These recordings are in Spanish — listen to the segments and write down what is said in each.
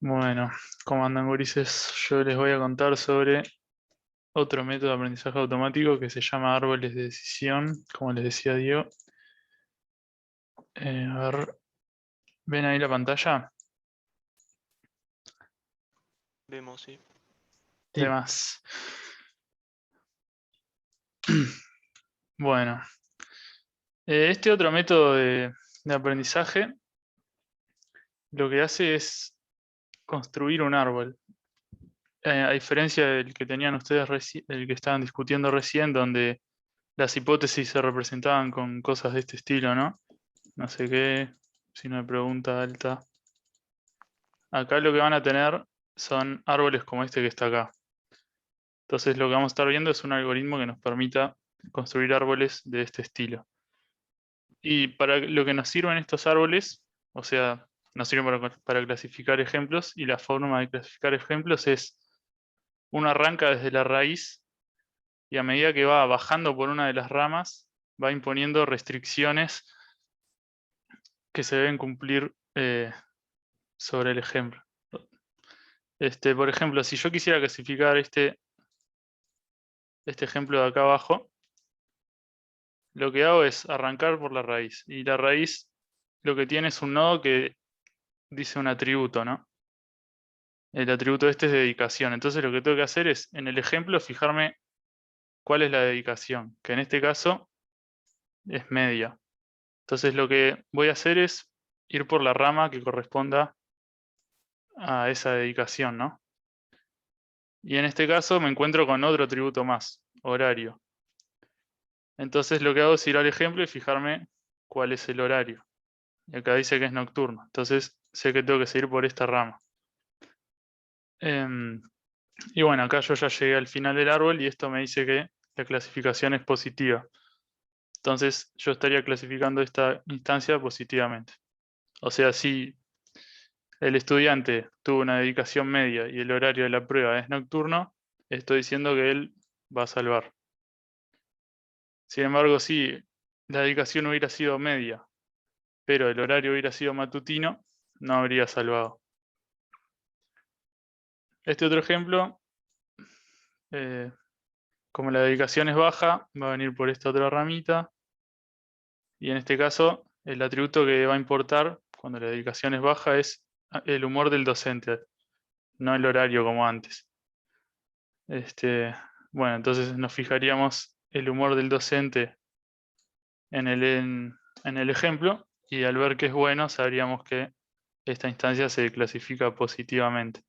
Bueno, ¿cómo andan, gurises? Yo les voy a contar sobre otro método de aprendizaje automático que se llama árboles de decisión, como les decía Diego. A ver, ¿ven ahí la pantalla? Vemos, sí. De Sí. más. Bueno, este otro método de aprendizaje lo que hace es construir un árbol. A diferencia del que tenían ustedes, el que estaban discutiendo recién, donde las hipótesis se representaban con cosas de este estilo, ¿no? No sé qué, si no me pregunta alta. Acá lo que van a tener son árboles como este que está acá. Entonces lo que vamos a estar viendo es un algoritmo que nos permita construir árboles de este estilo. Y para lo que nos sirven estos árboles, o sea, nos sirven para clasificar ejemplos, y la forma de clasificar ejemplos es, uno arranca desde la raíz y a medida que va bajando por una de las ramas, va imponiendo restricciones que se deben cumplir sobre el ejemplo. Por ejemplo, si yo quisiera clasificar este ejemplo de acá abajo, lo que hago es arrancar por la raíz. Y la raíz lo que tiene es un nodo que dice un atributo, ¿no? El atributo este es dedicación. Entonces lo que tengo que hacer es, en el ejemplo, fijarme cuál es la dedicación, que en este caso es media. Entonces lo que voy a hacer es ir por la rama que corresponda a esa dedicación, ¿no? Y en este caso me encuentro con otro atributo más, horario. Entonces lo que hago es ir al ejemplo y fijarme cuál es el horario. Y acá dice que es nocturno. Entonces sé que tengo que seguir por esta rama. Y bueno, acá yo ya llegué al final del árbol y esto me dice que la clasificación es positiva. Entonces yo estaría clasificando esta instancia positivamente. O sea, si el estudiante tuvo una dedicación media y el horario de la prueba es nocturno, estoy diciendo que él va a salvar. Sin embargo, si la dedicación hubiera sido media, pero el horario hubiera sido matutino, no habría salvado. Este otro ejemplo, como la dedicación es baja, va a venir por esta otra ramita. Y en este caso, el atributo que va a importar cuando la dedicación es baja es el humor del docente, no el horario como antes. Bueno, entonces nos fijaríamos el humor del docente en el ejemplo, y al ver que es bueno, sabríamos que esta instancia se clasifica positivamente.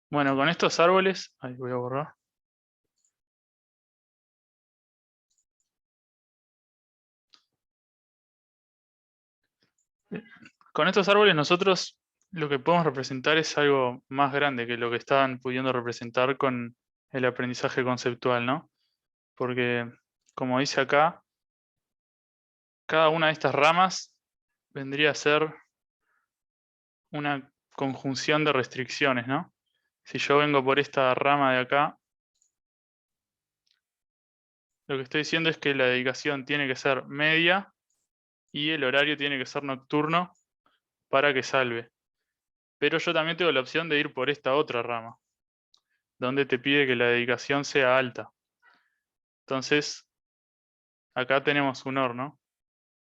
Bueno, con estos árboles, ahí voy a borrar. Con estos árboles nosotros lo que podemos representar es algo más grande que lo que estaban pudiendo representar con el aprendizaje conceptual, ¿no? Porque, como dice acá, cada una de estas ramas vendría a ser una conjunción de restricciones, ¿no? Si yo vengo por esta rama de acá, lo que estoy diciendo es que la dedicación tiene que ser media y el horario tiene que ser nocturno para que salve. Pero yo también tengo la opción de ir por esta otra rama, donde te pide que la dedicación sea alta. Entonces, acá tenemos un OR, ¿no?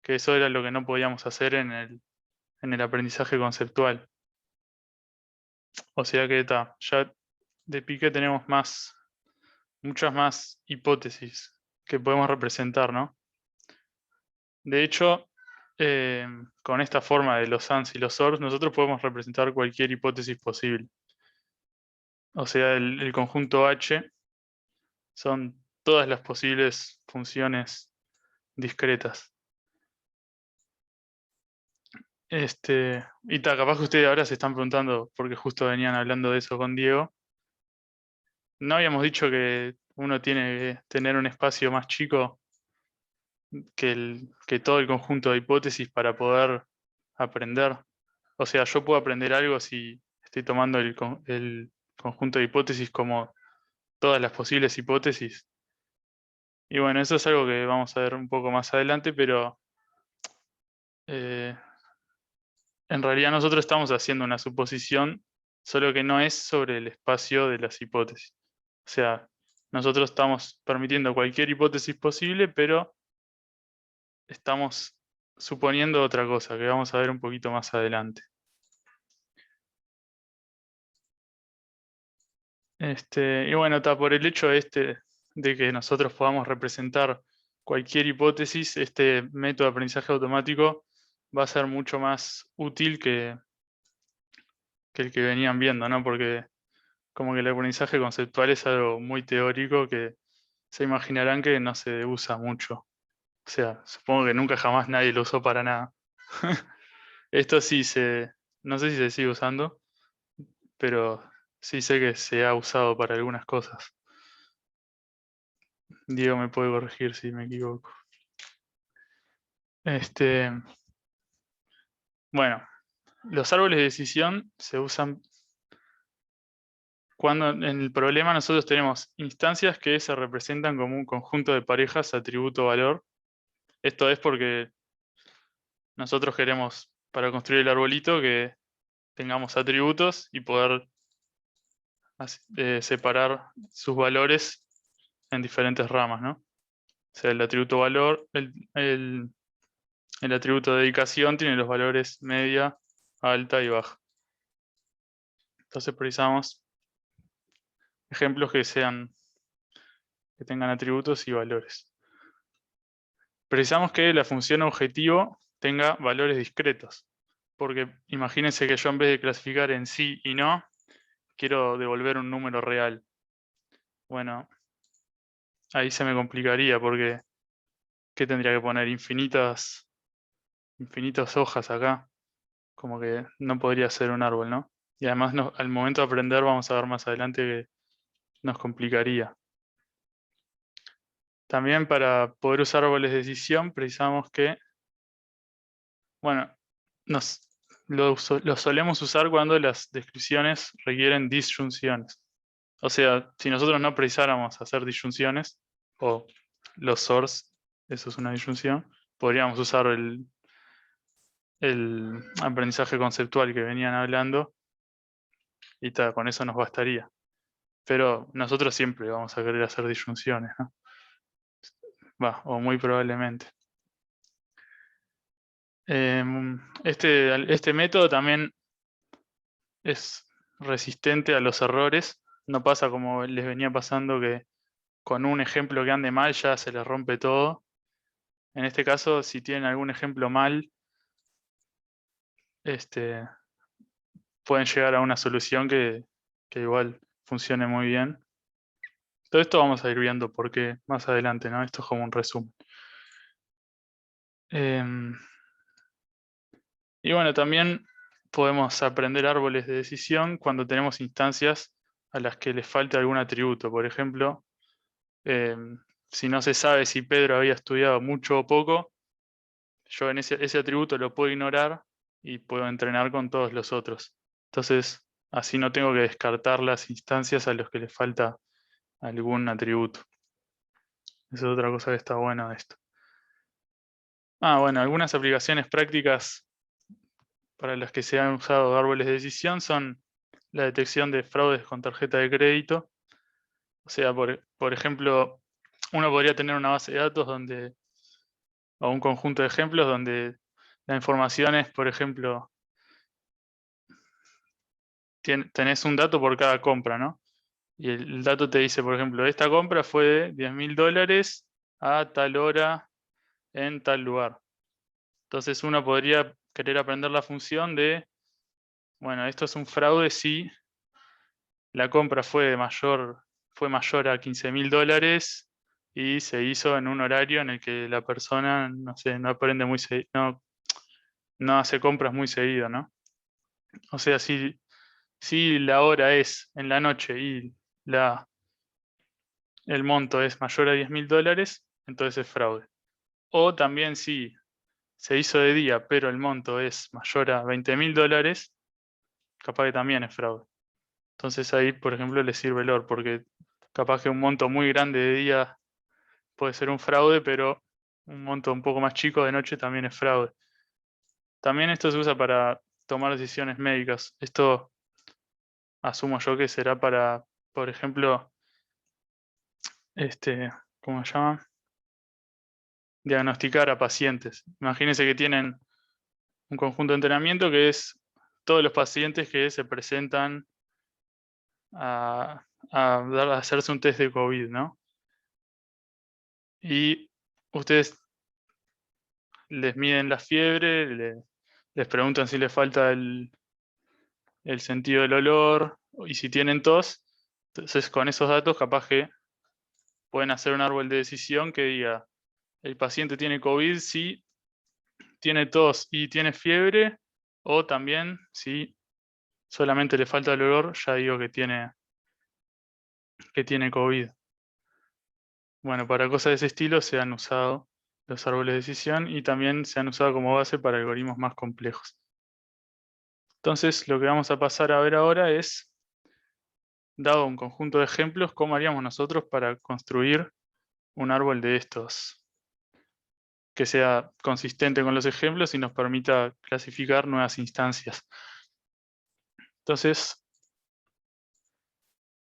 Que eso era lo que no podíamos hacer en el aprendizaje conceptual. O sea que ya de pique tenemos muchas más hipótesis que podemos representar, ¿no? De hecho, con esta forma de los ANDs y los ORs, nosotros podemos representar cualquier hipótesis posible. O sea, el conjunto H son todas las posibles funciones discretas. Capaz que ustedes ahora se están preguntando, porque justo venían hablando de eso con Diego. ¿No habíamos dicho que uno tiene que tener un espacio más chico que todo el conjunto de hipótesis para poder aprender? O sea, yo puedo aprender algo si estoy tomando el conjunto de hipótesis como todas las posibles hipótesis. Y bueno, eso es algo que vamos a ver un poco más adelante, pero eh, en realidad nosotros estamos haciendo una suposición, solo que no es sobre el espacio de las hipótesis. O sea, nosotros estamos permitiendo cualquier hipótesis posible, pero estamos suponiendo otra cosa que vamos a ver un poquito más adelante. Y bueno, está por el hecho de que nosotros podamos representar cualquier hipótesis, este método de aprendizaje automático va a ser mucho más útil que el que venían viendo, ¿no? Porque como que el aprendizaje conceptual es algo muy teórico que se imaginarán que no se usa mucho. O sea, supongo que nunca jamás nadie lo usó para nada. Esto sí no sé si se sigue usando, pero sí sé que se ha usado para algunas cosas. Diego me puede corregir si me equivoco. Este, bueno, los árboles de decisión se usan cuando en el problema nosotros tenemos instancias que se representan como un conjunto de parejas atributo-valor. Esto es porque nosotros queremos, para construir el arbolito, que tengamos atributos y poder separar sus valores en diferentes ramas, ¿no? O sea, el atributo valor, el atributo dedicación tiene los valores media, alta y baja. Entonces precisamos ejemplos que tengan atributos y valores. Precisamos que la función objetivo tenga valores discretos, porque imagínense que yo en vez de clasificar en sí y no, quiero devolver un número real. Bueno, ahí se me complicaría porque ¿qué tendría que poner? Infinitas hojas acá. Como que no podría ser un árbol, ¿no? Y además al momento de aprender vamos a ver más adelante que nos complicaría. También para poder usar árboles de decisión precisamos que, bueno, lo solemos usar cuando las descripciones requieren disyunciones. O sea, si nosotros no precisáramos hacer disyunciones, o los source, eso es una disyunción, podríamos usar el aprendizaje conceptual que venían hablando y con eso nos bastaría. Pero nosotros siempre vamos a querer hacer disyunciones, ¿no? O muy probablemente. Este método también es resistente a los errores. No pasa como les venía pasando que con un ejemplo que ande mal ya se les rompe todo. En este caso, si tienen algún ejemplo mal, este, pueden llegar a una solución que igual funcione muy bien. Todo esto vamos a ir viendo porque más adelante, ¿no? Esto es como un resumen. Y bueno, también podemos aprender árboles de decisión cuando tenemos instancias a las que les falte algún atributo. Por ejemplo, si no se sabe si Pedro había estudiado mucho o poco, yo en ese atributo lo puedo ignorar y puedo entrenar con todos los otros. Entonces, así no tengo que descartar las instancias a las que les falta algún atributo. Esa es otra cosa que está buena de esto. Bueno, algunas aplicaciones prácticas para las que se han usado árboles de decisión son la detección de fraudes con tarjeta de crédito. O sea, por ejemplo, uno podría tener una base de datos o un conjunto de ejemplos donde la información es, por ejemplo, tenés un dato por cada compra, ¿no? Y el dato te dice, por ejemplo, esta compra fue de $10.000 a tal hora en tal lugar. Entonces uno podría querer aprender la función de, bueno, esto es un fraude si la compra fue mayor a $15.000 y se hizo en un horario en el que la persona, no sé, no aprende no hace compras muy seguido, ¿no? O sea, si la hora es en la noche y el monto es mayor a $10.000, entonces es fraude. O también si se hizo de día, pero el monto es mayor a $20.000, capaz que también es fraude. Entonces ahí, por ejemplo, le sirve el OR, porque capaz que un monto muy grande de día puede ser un fraude, pero un monto un poco más chico de noche también es fraude. También esto se usa para tomar decisiones médicas. Esto asumo yo que será para, por ejemplo, ¿cómo se llama? Diagnosticar a pacientes. Imagínense que tienen un conjunto de entrenamiento que es todos los pacientes que se presentan a hacerse un test de COVID, ¿no? Y ustedes les miden la fiebre, les preguntan si les falta el sentido del olor y si tienen tos. Entonces, con esos datos, capaz que pueden hacer un árbol de decisión que diga, el paciente tiene COVID si tiene tos y tiene fiebre, o también si solamente le falta el olor, ya digo que tiene COVID. Bueno, para cosas de ese estilo se han usado los árboles de decisión y también se han usado como base para algoritmos más complejos. Entonces, lo que vamos a pasar a ver ahora es, dado un conjunto de ejemplos, cómo haríamos nosotros para construir un árbol de estos, que sea consistente con los ejemplos y nos permita clasificar nuevas instancias. Entonces,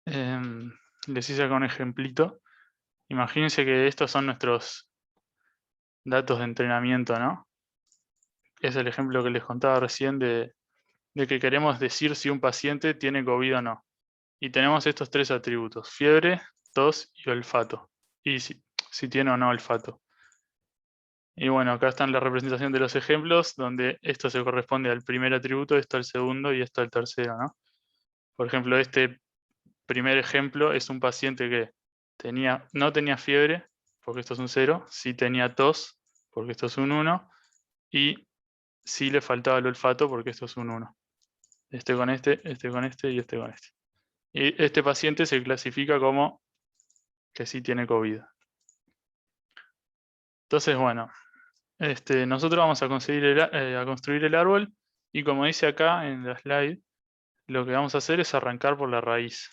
les hice acá un ejemplito. Imagínense que estos son nuestros datos de entrenamiento, ¿no? Es el ejemplo que les contaba recién de que queremos decir si un paciente tiene COVID o no. Y tenemos estos tres atributos: fiebre, tos y olfato. Y si tiene o no olfato. Y bueno, acá están la representación de los ejemplos, donde esto se corresponde al primer atributo, esto al segundo y esto al tercero, ¿no? Por ejemplo, este primer ejemplo es un paciente que no tenía fiebre, porque esto es un 0, sí tenía tos, porque esto es un 1, y sí le faltaba el olfato, porque esto es un 1. Este con este con este y este con este. Y este paciente se clasifica como que sí tiene COVID. Entonces, bueno, nosotros vamos a construir el árbol, y como dice acá en la slide, lo que vamos a hacer es arrancar por la raíz.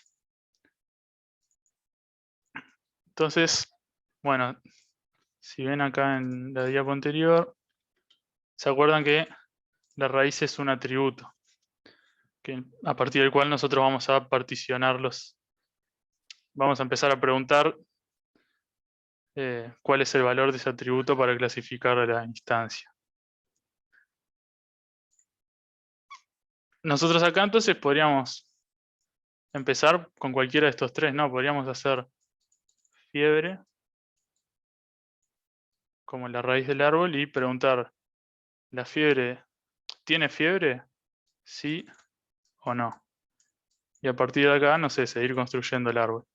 Entonces, bueno, si ven acá en la diapo anterior, se acuerdan que la raíz es un atributo, a partir del cual nosotros vamos a particionarlos. Vamos a empezar a preguntar cuál es el valor de ese atributo para clasificar la instancia. Nosotros acá entonces podríamos empezar con cualquiera de estos tres, ¿no? Podríamos hacer fiebre como la raíz del árbol y preguntar, ¿la fiebre tiene fiebre? ¿Sí o no? Y a partir de acá, no sé, seguir construyendo el árbol.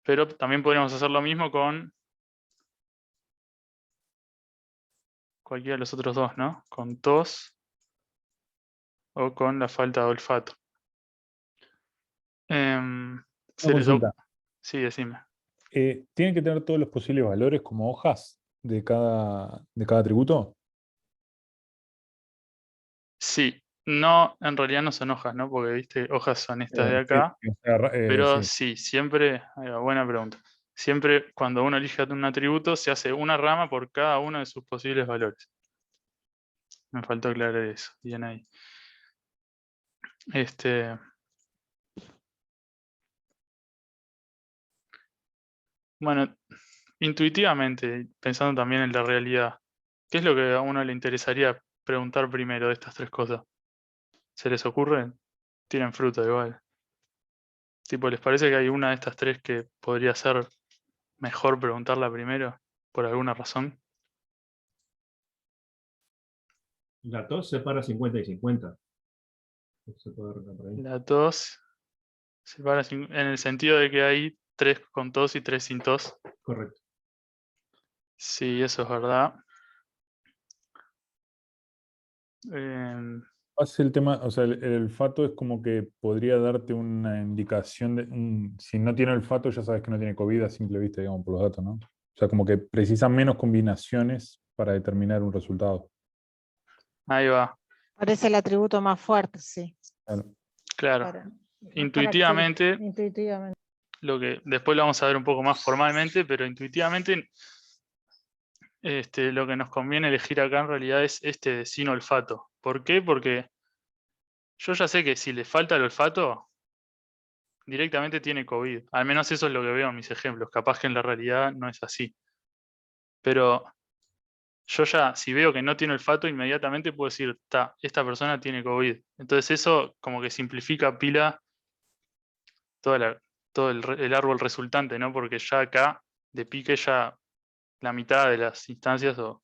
Pero también podríamos hacer lo mismo con cualquiera de los otros dos, ¿no? Con tos o con la falta de olfato. Una Se les consulta. Sí, decime. ¿Tienen que tener todos los posibles valores como hojas de cada atributo? Sí, no, en realidad no son hojas, ¿no? Porque, viste, hojas son estas de Sí, acá. o sea, Pero sí, sí, siempre, ahí va, buena pregunta. Siempre cuando uno elige un atributo, se hace una rama por cada uno de sus posibles valores. Me faltó aclarar eso. Bien ahí. Bueno, intuitivamente, pensando también en la realidad, ¿qué es lo que a uno le interesaría preguntar primero de estas tres cosas? ¿Se les ocurre? Tienen fruta igual. Tipo, ¿les parece que hay una de estas tres que podría ser mejor preguntarla primero? ¿Por alguna razón? La tos separa 50 y 50. Se puede arreglar por ahí. La tos en el sentido de que hay tres con tos y tres sin tos. Correcto. Sí, eso es verdad. Em, Hace el tema, o sea, el olfato es como que podría darte una indicación si no tiene olfato, ya sabes que no tiene COVID a simple vista, digamos, por los datos, ¿no? O sea, como que precisan menos combinaciones para determinar un resultado. Ahí va, Parece el atributo más fuerte, sí. claro. Más Intuitivamente, intuitivamente. lo que después lo vamos a ver un poco más formalmente, pero intuitivamente lo que nos conviene elegir acá en realidad es este de sin olfato. ¿Por qué? Porque yo ya sé que si le falta el olfato, directamente tiene COVID. Al menos eso es lo que veo en mis ejemplos. Capaz que en la realidad no es así. Pero yo ya, si veo que no tiene olfato, inmediatamente puedo decir, esta persona tiene COVID. Entonces eso como que simplifica pila todo el árbol resultante, ¿no? Porque ya acá, de pique, ya la mitad de las instancias, o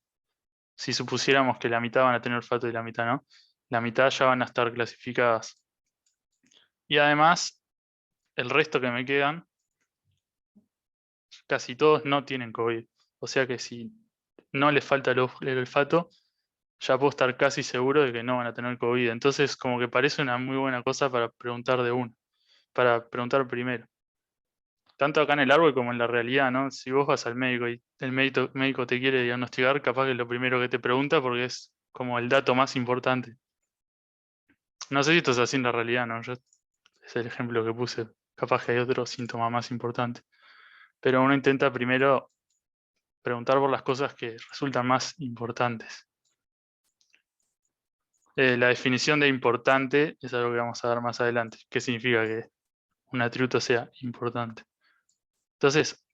si supusiéramos que la mitad van a tener olfato y la mitad no, la mitad ya van a estar clasificadas. Y además, el resto que me quedan, casi todos no tienen COVID. O sea que si no les falta el olfato, ya puedo estar casi seguro de que no van a tener COVID. Entonces, como que parece una muy buena cosa para preguntar de uno, para preguntar primero. Tanto acá en el árbol como en la realidad, ¿no? Si vos vas al médico y el médico te quiere diagnosticar, capaz que es lo primero que te pregunta porque es como el dato más importante. No sé si esto es así en la realidad, ¿no? Es el ejemplo que puse. Capaz que hay otro síntoma más importante. Pero uno intenta primero preguntar por las cosas que resultan más importantes. La definición de importante es algo que vamos a ver más adelante. ¿Qué significa que un atributo sea importante? Entonces,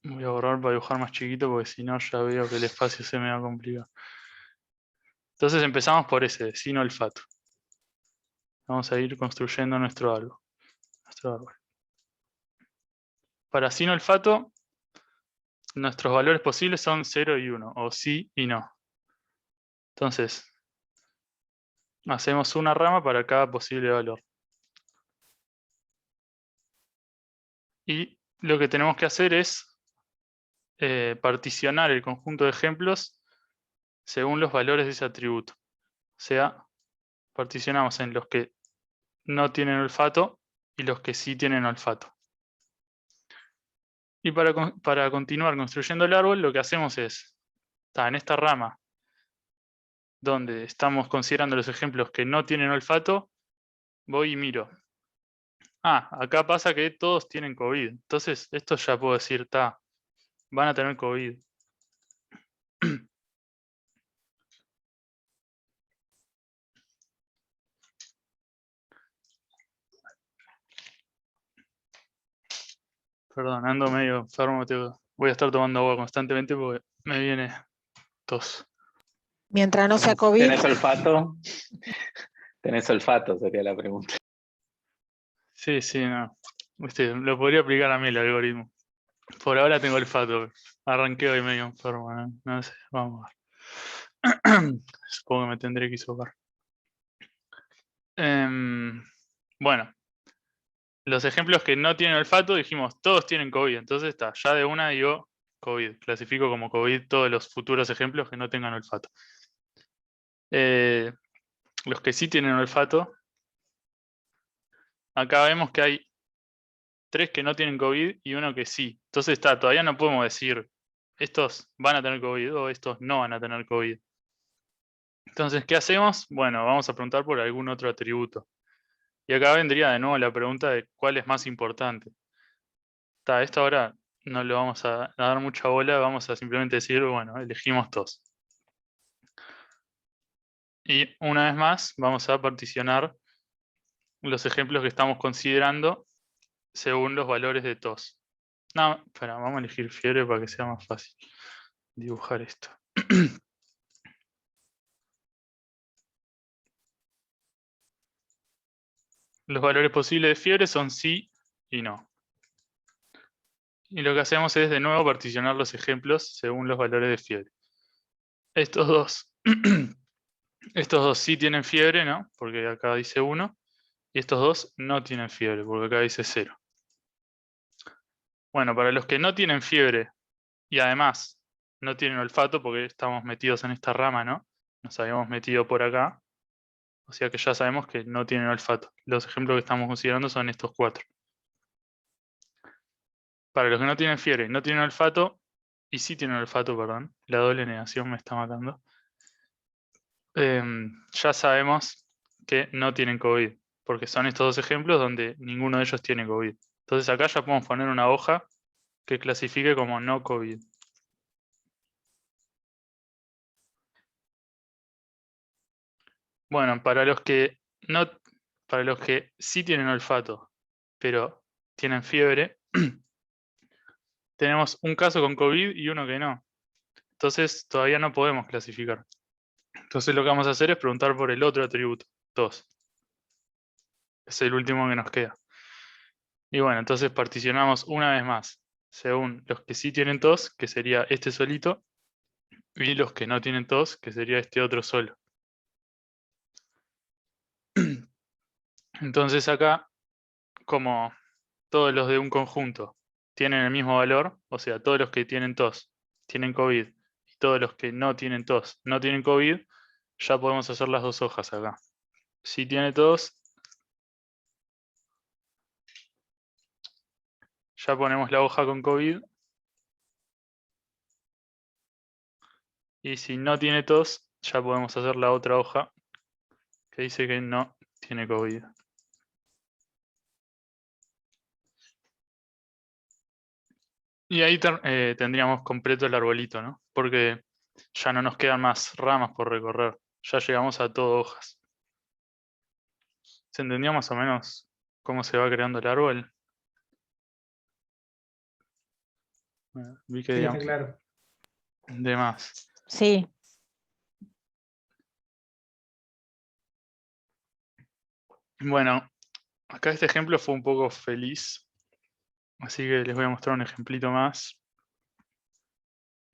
voy a borrar para dibujar más chiquito porque si no ya veo que el espacio se me va a complicar. Entonces empezamos por ese, sin olfato. Vamos a ir construyendo nuestro árbol. Para sin olfato, nuestros valores posibles son 0 y 1, o sí y no. Entonces, hacemos una rama para cada posible valor. Y lo que tenemos que hacer es particionar el conjunto de ejemplos según los valores de ese atributo. O sea, particionamos en los que no tienen olfato y los que sí tienen olfato. Y para continuar construyendo el árbol, lo que hacemos es, en esta rama, donde estamos considerando los ejemplos que no tienen olfato, voy y miro. Acá pasa que todos tienen COVID. Entonces, esto ya puedo decir, van a tener COVID. Perdón, ando medio enfermo, voy a estar tomando agua constantemente porque me viene tos. Mientras no sea COVID. ¿Tenés olfato? ¿Tenés olfato? Sería la pregunta. Sí, no. Lo podría aplicar a mí el algoritmo. Por ahora tengo olfato. Arranqué hoy medio enfermo, ¿no? No sé, vamos a ver. Supongo que me tendré que hisopar. Bueno. Los ejemplos que no tienen olfato, dijimos, todos tienen COVID. Entonces ya de una digo COVID. Clasifico como COVID todos los futuros ejemplos que no tengan olfato. Los que sí tienen olfato, acá vemos que hay 3 que no tienen COVID y uno que sí. Entonces todavía no podemos decir, estos van a tener COVID o estos no van a tener COVID. Entonces, ¿qué hacemos? Bueno, vamos a preguntar por algún otro atributo. Y acá vendría de nuevo la pregunta de cuál es más importante. Esto ahora no le vamos a dar mucha bola, vamos a simplemente decir, bueno, elegimos todos. Y una vez más, vamos a particionar los ejemplos que estamos considerando según los valores de todos. No, espera, vamos a elegir fiebre para que sea más fácil dibujar esto. Los valores posibles de fiebre son sí y no. Y lo que hacemos es de nuevo particionar los ejemplos según los valores de fiebre. Estos dos sí tienen fiebre, ¿no? Porque acá dice 1. Y estos dos no tienen fiebre, porque acá dice 0. Bueno, para los que no tienen fiebre y además no tienen olfato, porque estamos metidos en esta rama, ¿no? Nos habíamos metido por acá. O sea que ya sabemos que no tienen olfato. Los ejemplos que estamos considerando son estos 4. Para los que no tienen fiebre y no tienen olfato, y sí tienen olfato, perdón, la doble negación me está matando. Ya sabemos que no tienen COVID, porque son estos dos ejemplos donde ninguno de ellos tiene COVID. Entonces acá ya podemos poner una hoja que clasifique como no COVID. Bueno, para los que sí tienen olfato, pero tienen fiebre, tenemos un caso con COVID y uno que no. Entonces todavía no podemos clasificar. Entonces lo que vamos a hacer es preguntar por el otro atributo, tos. Es el último que nos queda. Y bueno, entonces particionamos una vez más, según los que sí tienen tos, que sería este solito, y los que no tienen tos, que sería este otro solo. Entonces acá, como todos los de un conjunto tienen el mismo valor, o sea, todos los que tienen tos tienen COVID, y todos los que no tienen tos no tienen COVID, ya podemos hacer las dos hojas acá. Si tiene tos, ya ponemos la hoja con COVID. Y si no tiene tos, ya podemos hacer la otra hoja que dice que no tiene COVID. Y ahí tendríamos completo el arbolito, ¿no? Porque ya no nos quedan más ramas por recorrer. Ya llegamos a todo hojas. ¿Se entendió más o menos cómo se va creando el árbol? Bueno, vi que Sí, está digamos, claro. de más. Sí, Bueno, acá este ejemplo fue un poco feliz. Así que les voy a mostrar un ejemplito más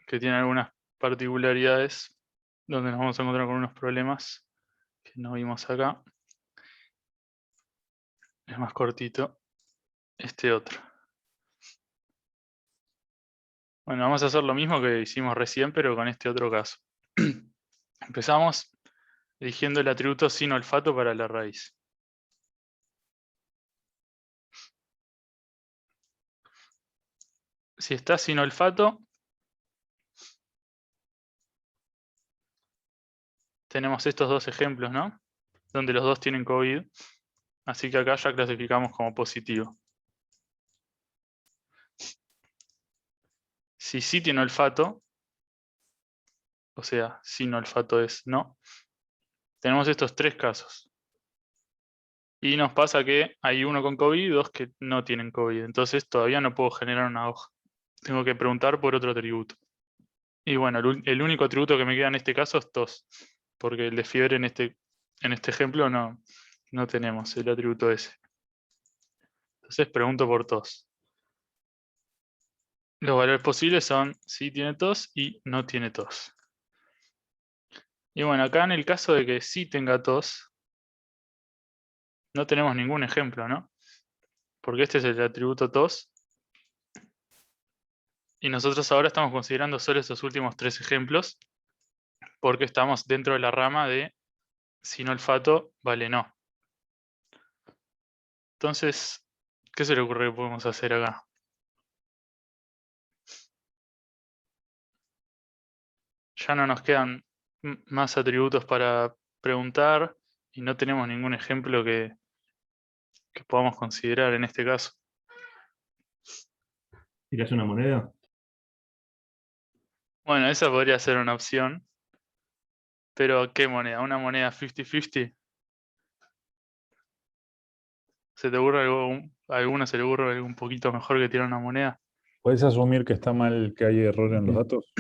que tiene algunas particularidades donde nos vamos a encontrar con unos problemas que no vimos acá. Es más cortito. Este otro. Bueno, vamos a hacer lo mismo que hicimos recién, pero con este otro caso. Empezamos eligiendo el atributo sin olfato para la raíz. Si está sin olfato, tenemos estos dos ejemplos, ¿no? Donde los dos tienen COVID. Así que acá ya clasificamos como positivo. Si sí tiene olfato, o sea, sin olfato es no, tenemos estos tres casos. Y nos pasa que hay uno con COVID y dos que no tienen COVID. Entonces todavía no puedo generar una hoja. Tengo que preguntar por otro atributo. Y bueno, el único atributo que me queda en este caso es tos. Porque el de fiebre en este ejemplo no tenemos el atributo ese. Entonces pregunto por tos. Los valores posibles son si tiene tos y no tiene tos. Y bueno, acá en el caso de que sí tenga tos, no tenemos ningún ejemplo, ¿no? Porque este es el atributo tos. Y nosotros ahora estamos considerando solo esos últimos tres ejemplos, porque estamos dentro de la rama de sin olfato vale no. Entonces, ¿qué se le ocurre que podemos hacer acá? Ya no nos quedan más atributos para preguntar y no tenemos ningún ejemplo que podamos considerar en este caso. ¿Tirás una moneda? Bueno, esa podría ser una opción. Pero, ¿qué moneda? ¿Una moneda 50-50? ¿Se te ocurre a alguno se le ocurre algo un poquito mejor que tirar una moneda? ¿Puedes asumir que está mal que hay error en los datos?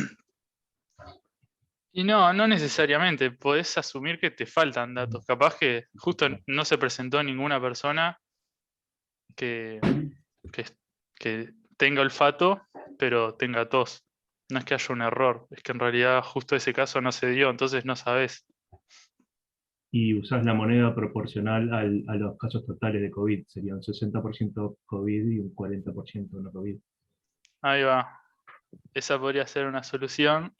Y no necesariamente. Podés asumir que te faltan datos. Capaz que justo no se presentó ninguna persona que, que tenga olfato, pero tenga tos. No es que haya un error, es que en realidad justo ese caso no se dio, entonces no sabés. Y usás la moneda proporcional a los casos totales de COVID. Sería un 60% COVID y un 40% no COVID. Ahí va. Esa podría ser una solución.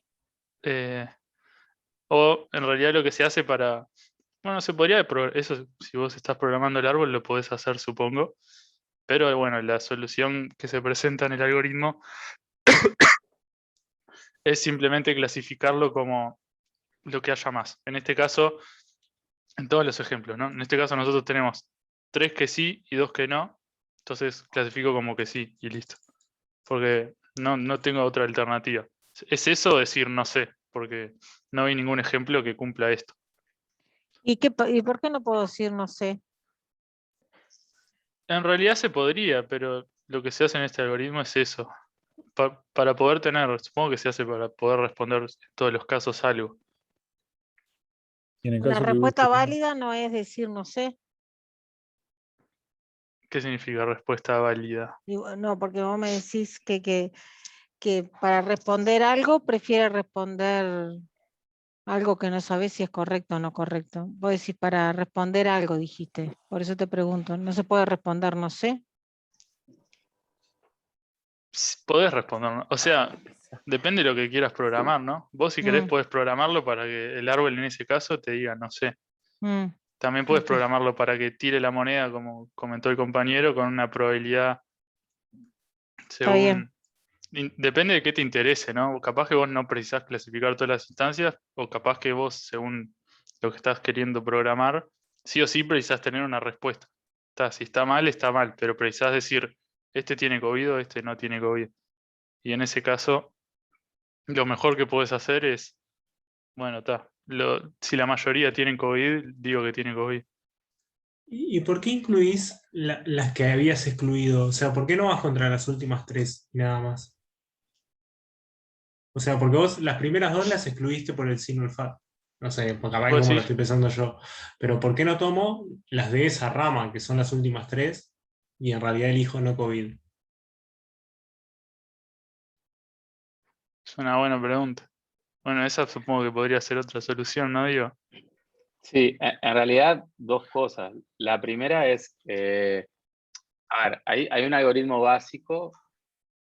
O en realidad lo que se hace para... Bueno, se podría... Eso si vos estás programando el árbol lo podés hacer, supongo. Pero bueno, la solución que se presenta en el algoritmo es simplemente clasificarlo como lo que haya más. En este caso, en todos los ejemplos, ¿no? En este caso nosotros tenemos 3 que sí y 2 que no. Entonces clasifico como que sí y listo. porque no tengo otra alternativa. ¿Es eso o decir no sé? Porque no hay ningún ejemplo que cumpla esto. ¿Y por qué no puedo decir no sé? En realidad se podría, pero lo que se hace en este algoritmo es eso. Para poder tener, supongo que se hace para poder responder en todos los casos algo. Y en el Una caso que vos respuesta tengas- válida no es decir no sé. ¿Qué significa respuesta válida? No, porque vos me decís que para responder algo prefiere responder algo que no sabés si es correcto o no correcto. Vos decís para responder algo, dijiste. Por eso te pregunto, ¿no se puede responder no sé? Podés responder, ¿no? O sea, depende de lo que quieras programar, ¿no? Vos si querés Mm, podés programarlo para que el árbol en ese caso te diga no sé. mm, También puedes ok, programarlo para que tire la moneda, como comentó el compañero, con una probabilidad está bien. según... Depende de qué te interese, ¿no? Capaz que vos no precisás clasificar todas las instancias, o capaz que vos, según lo que estás queriendo programar, sí o sí precisás tener una respuesta. Si está mal, pero precisás decir, este tiene COVID o este no tiene COVID. Y en ese caso, lo mejor que puedes hacer es, bueno, si la mayoría tienen COVID, digo que tiene COVID. ¿Y por qué incluís las que habías excluido? O sea, ¿por qué no vas contra las últimas tres y nada más? O sea, porque vos las primeras dos las excluiste por el signo olfato. No sé, porque capaz ¿Vos como lo decís? estoy pensando yo. Pero ¿por qué no tomo las de esa rama, que son las últimas tres, y en realidad elijo no COVID? Es una buena pregunta. Bueno, esa supongo que podría ser otra solución, ¿no? Digo, Sí, en realidad dos cosas. La primera es, a ver, hay un algoritmo básico,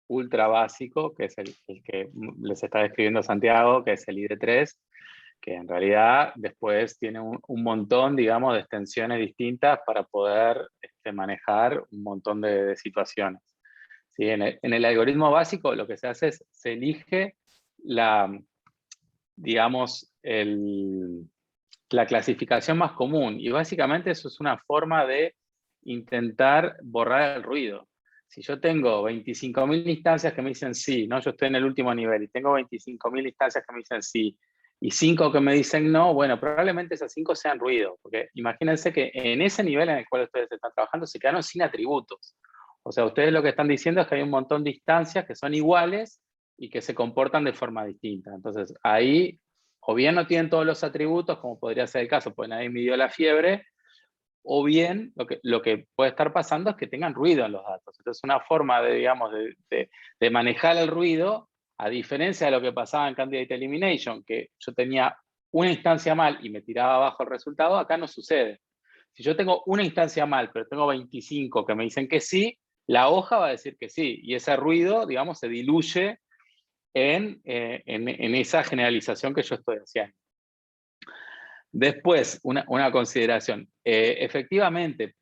ultra básico, que es el que les está describiendo Santiago, que es el ID3, que en realidad después tiene un montón, digamos, de extensiones distintas para poder manejar un montón de situaciones. ¿Sí? En el algoritmo básico lo que se hace es, se elige digamos, la clasificación más común, y básicamente eso es una forma de intentar borrar el ruido. Si yo tengo 25.000 instancias que me dicen sí, ¿no? Yo estoy en el último nivel y tengo 25.000 instancias que me dicen sí y 5 que me dicen no, bueno, probablemente esas 5 sean ruido, porque imagínense que en ese nivel en el cual ustedes están trabajando se quedaron sin atributos. O sea, ustedes lo que están diciendo es que hay un montón de instancias que son iguales y que se comportan de forma distinta. Entonces, ahí o bien no tienen todos los atributos, como podría ser el caso, pues nadie midió la fiebre, o bien lo que puede estar pasando es que tengan ruido en los datos. Entonces, una forma de, digamos, de manejar el ruido, a diferencia de lo que pasaba en Candidate Elimination, que yo tenía una instancia mal y me tiraba abajo el resultado, acá no sucede. Si yo tengo una instancia mal, pero tengo 25 que me dicen que sí, la hoja va a decir que sí, y ese ruido, digamos, se diluye en esa generalización que yo estoy haciendo. Después, una consideración. Efectivamente,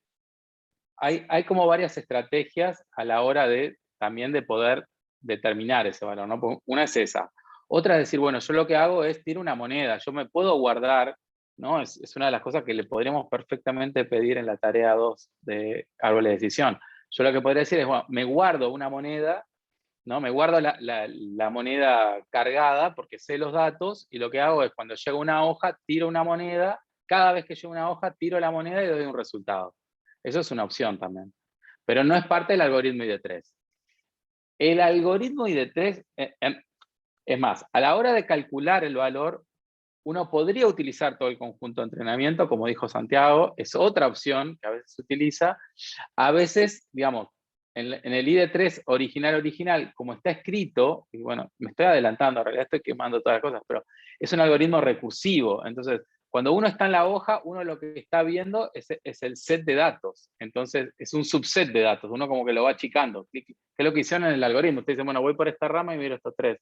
hay como varias estrategias a la hora de también de poder determinar ese valor, ¿no? Una es esa. Otra es decir, bueno, yo lo que hago es tiro una moneda, yo me puedo guardar, ¿no? Es una de las cosas que le podríamos perfectamente pedir en la tarea 2 de árboles de decisión. Yo lo que podría decir es, bueno, me guardo una moneda, ¿no? Me guardo la moneda cargada porque sé los datos y lo que hago es cuando llega una hoja, tiro una moneda, cada vez que llega una hoja, tiro la moneda y doy un resultado. Eso es una opción también. Pero no es parte del algoritmo ID3. El algoritmo ID3, es más, a la hora de calcular el valor, uno podría utilizar todo el conjunto de entrenamiento, como dijo Santiago, es otra opción que a veces se utiliza. A veces, digamos, en el ID3 original, como está escrito, y bueno, me estoy adelantando, en realidad estoy quemando todas las cosas, pero es un algoritmo recursivo. Entonces, cuando uno está en la hoja, uno lo que está viendo es el set de datos. Entonces, es un subset de datos. Uno como que lo va achicando. ¿Qué es lo que hicieron en el algoritmo? Usted dice, bueno, voy por esta rama y miro estos tres.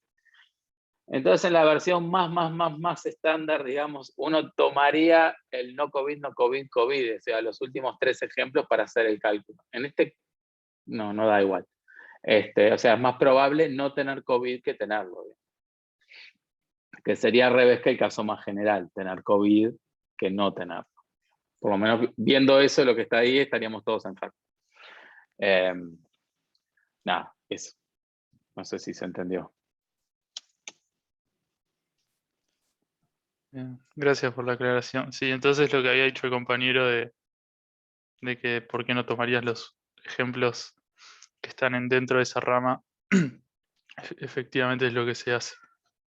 Entonces, en la versión más estándar, digamos, uno tomaría el no COVID, no COVID, COVID, o sea, los últimos 3 ejemplos para hacer el cálculo. En este, no da igual. O sea, es más probable no tener COVID que tenerlo. Que sería al revés que el caso más general, tener COVID que no tenerlo. Por lo menos viendo eso, lo que está ahí, estaríamos todos enfermos. Nada, eso. No sé si se entendió. Bien, gracias por la aclaración. Sí, entonces lo que había dicho el compañero de que por qué no tomarías los ejemplos que están dentro de esa rama, efectivamente es lo que se hace.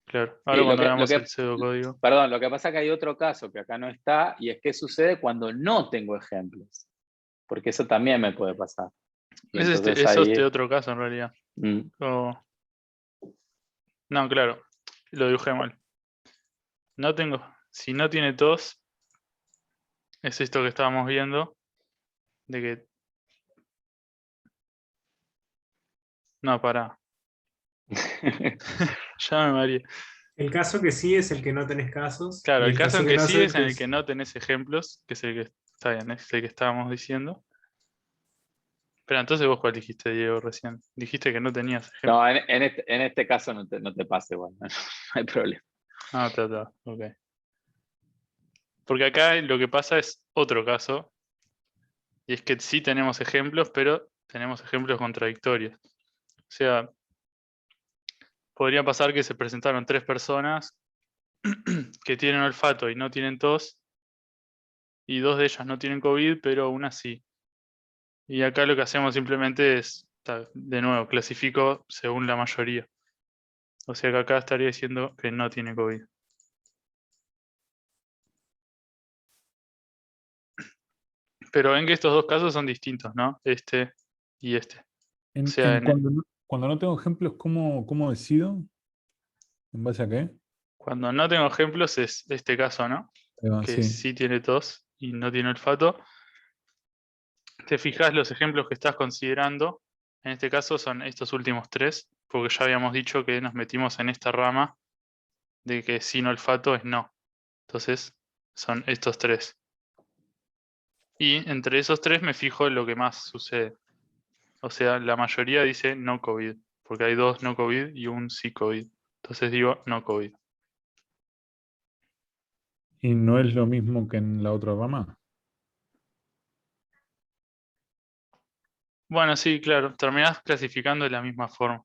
Claro. Ahora Sí, cuando veamos el pseudocódigo. perdón, lo que pasa es que hay otro caso que acá no está, y es que sucede cuando no tengo ejemplos. Porque eso también me puede pasar. Y Es entonces este ahí... otro caso en realidad. mm, No, claro, lo dibujé mal. No tengo, si no tiene tos, es esto que estábamos viendo, de que... No, pará. Ya me mareé. El caso que sí es el que no tenés casos. Claro, Y el caso en que que no sí es en el es- que no tenés ejemplos, que es el que está bien, es el que estábamos diciendo. Pero entonces vos cuál dijiste, Diego, recién. Dijiste que no tenías ejemplos. No, en este caso no te pase, bueno, no hay problema. Ah, está, ok. Porque acá lo que pasa es otro caso, y es que sí tenemos ejemplos, pero tenemos ejemplos contradictorios. O sea, podría pasar que se presentaron 3 personas que tienen olfato y no tienen tos, y 2 de ellas no tienen COVID, pero una sí. Y acá lo que hacemos simplemente es, de nuevo, clasifico según la mayoría. O sea que acá estaría diciendo que no tiene COVID. Pero ven que estos dos casos son distintos, ¿no? Este y este. O sea, Cuando no tengo ejemplos, ¿cómo decido? ¿En base a qué? cuando no tengo ejemplos es este caso, ¿no? Ahí va, Que sí tiene tos y no tiene olfato. Te fijas los ejemplos que estás considerando. En este caso son estos últimos 3, porque ya habíamos dicho que nos metimos en esta rama de que sin olfato es no. Entonces son estos 3. Y entre esos 3 me fijo en lo que más sucede. O sea, la mayoría dice no COVID, porque hay 2 no COVID y un sí COVID. Entonces digo no COVID. ¿Y no es lo mismo que en la otra rama? Bueno, sí, claro, terminás clasificando de la misma forma.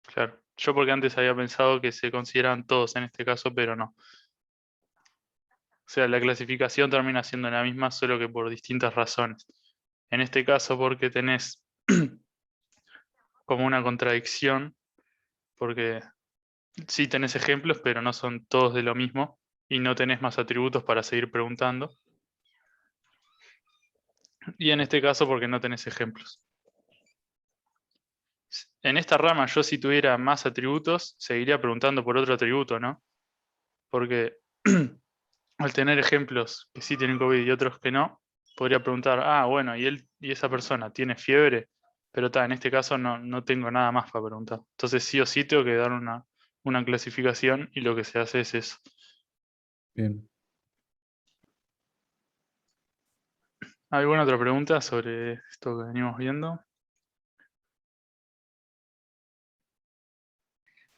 Claro. Yo porque antes había pensado que se consideran todos en este caso, pero no. O sea, la clasificación termina siendo la misma, solo que por distintas razones. En este caso, porque tenés como una contradicción, porque sí tenés ejemplos, pero no son todos de lo mismo, y no tenés más atributos para seguir preguntando. Y en este caso, porque no tenés ejemplos. En esta rama, yo si tuviera más atributos, seguiría preguntando por otro atributo, ¿no? Porque al tener ejemplos que sí tienen COVID y otros que no, podría preguntar, bueno, y esa persona tiene fiebre, pero en este caso no tengo nada más para preguntar. Entonces sí o sí tengo que dar una clasificación y lo que se hace es eso. Bien. ¿Alguna otra pregunta sobre esto que venimos viendo?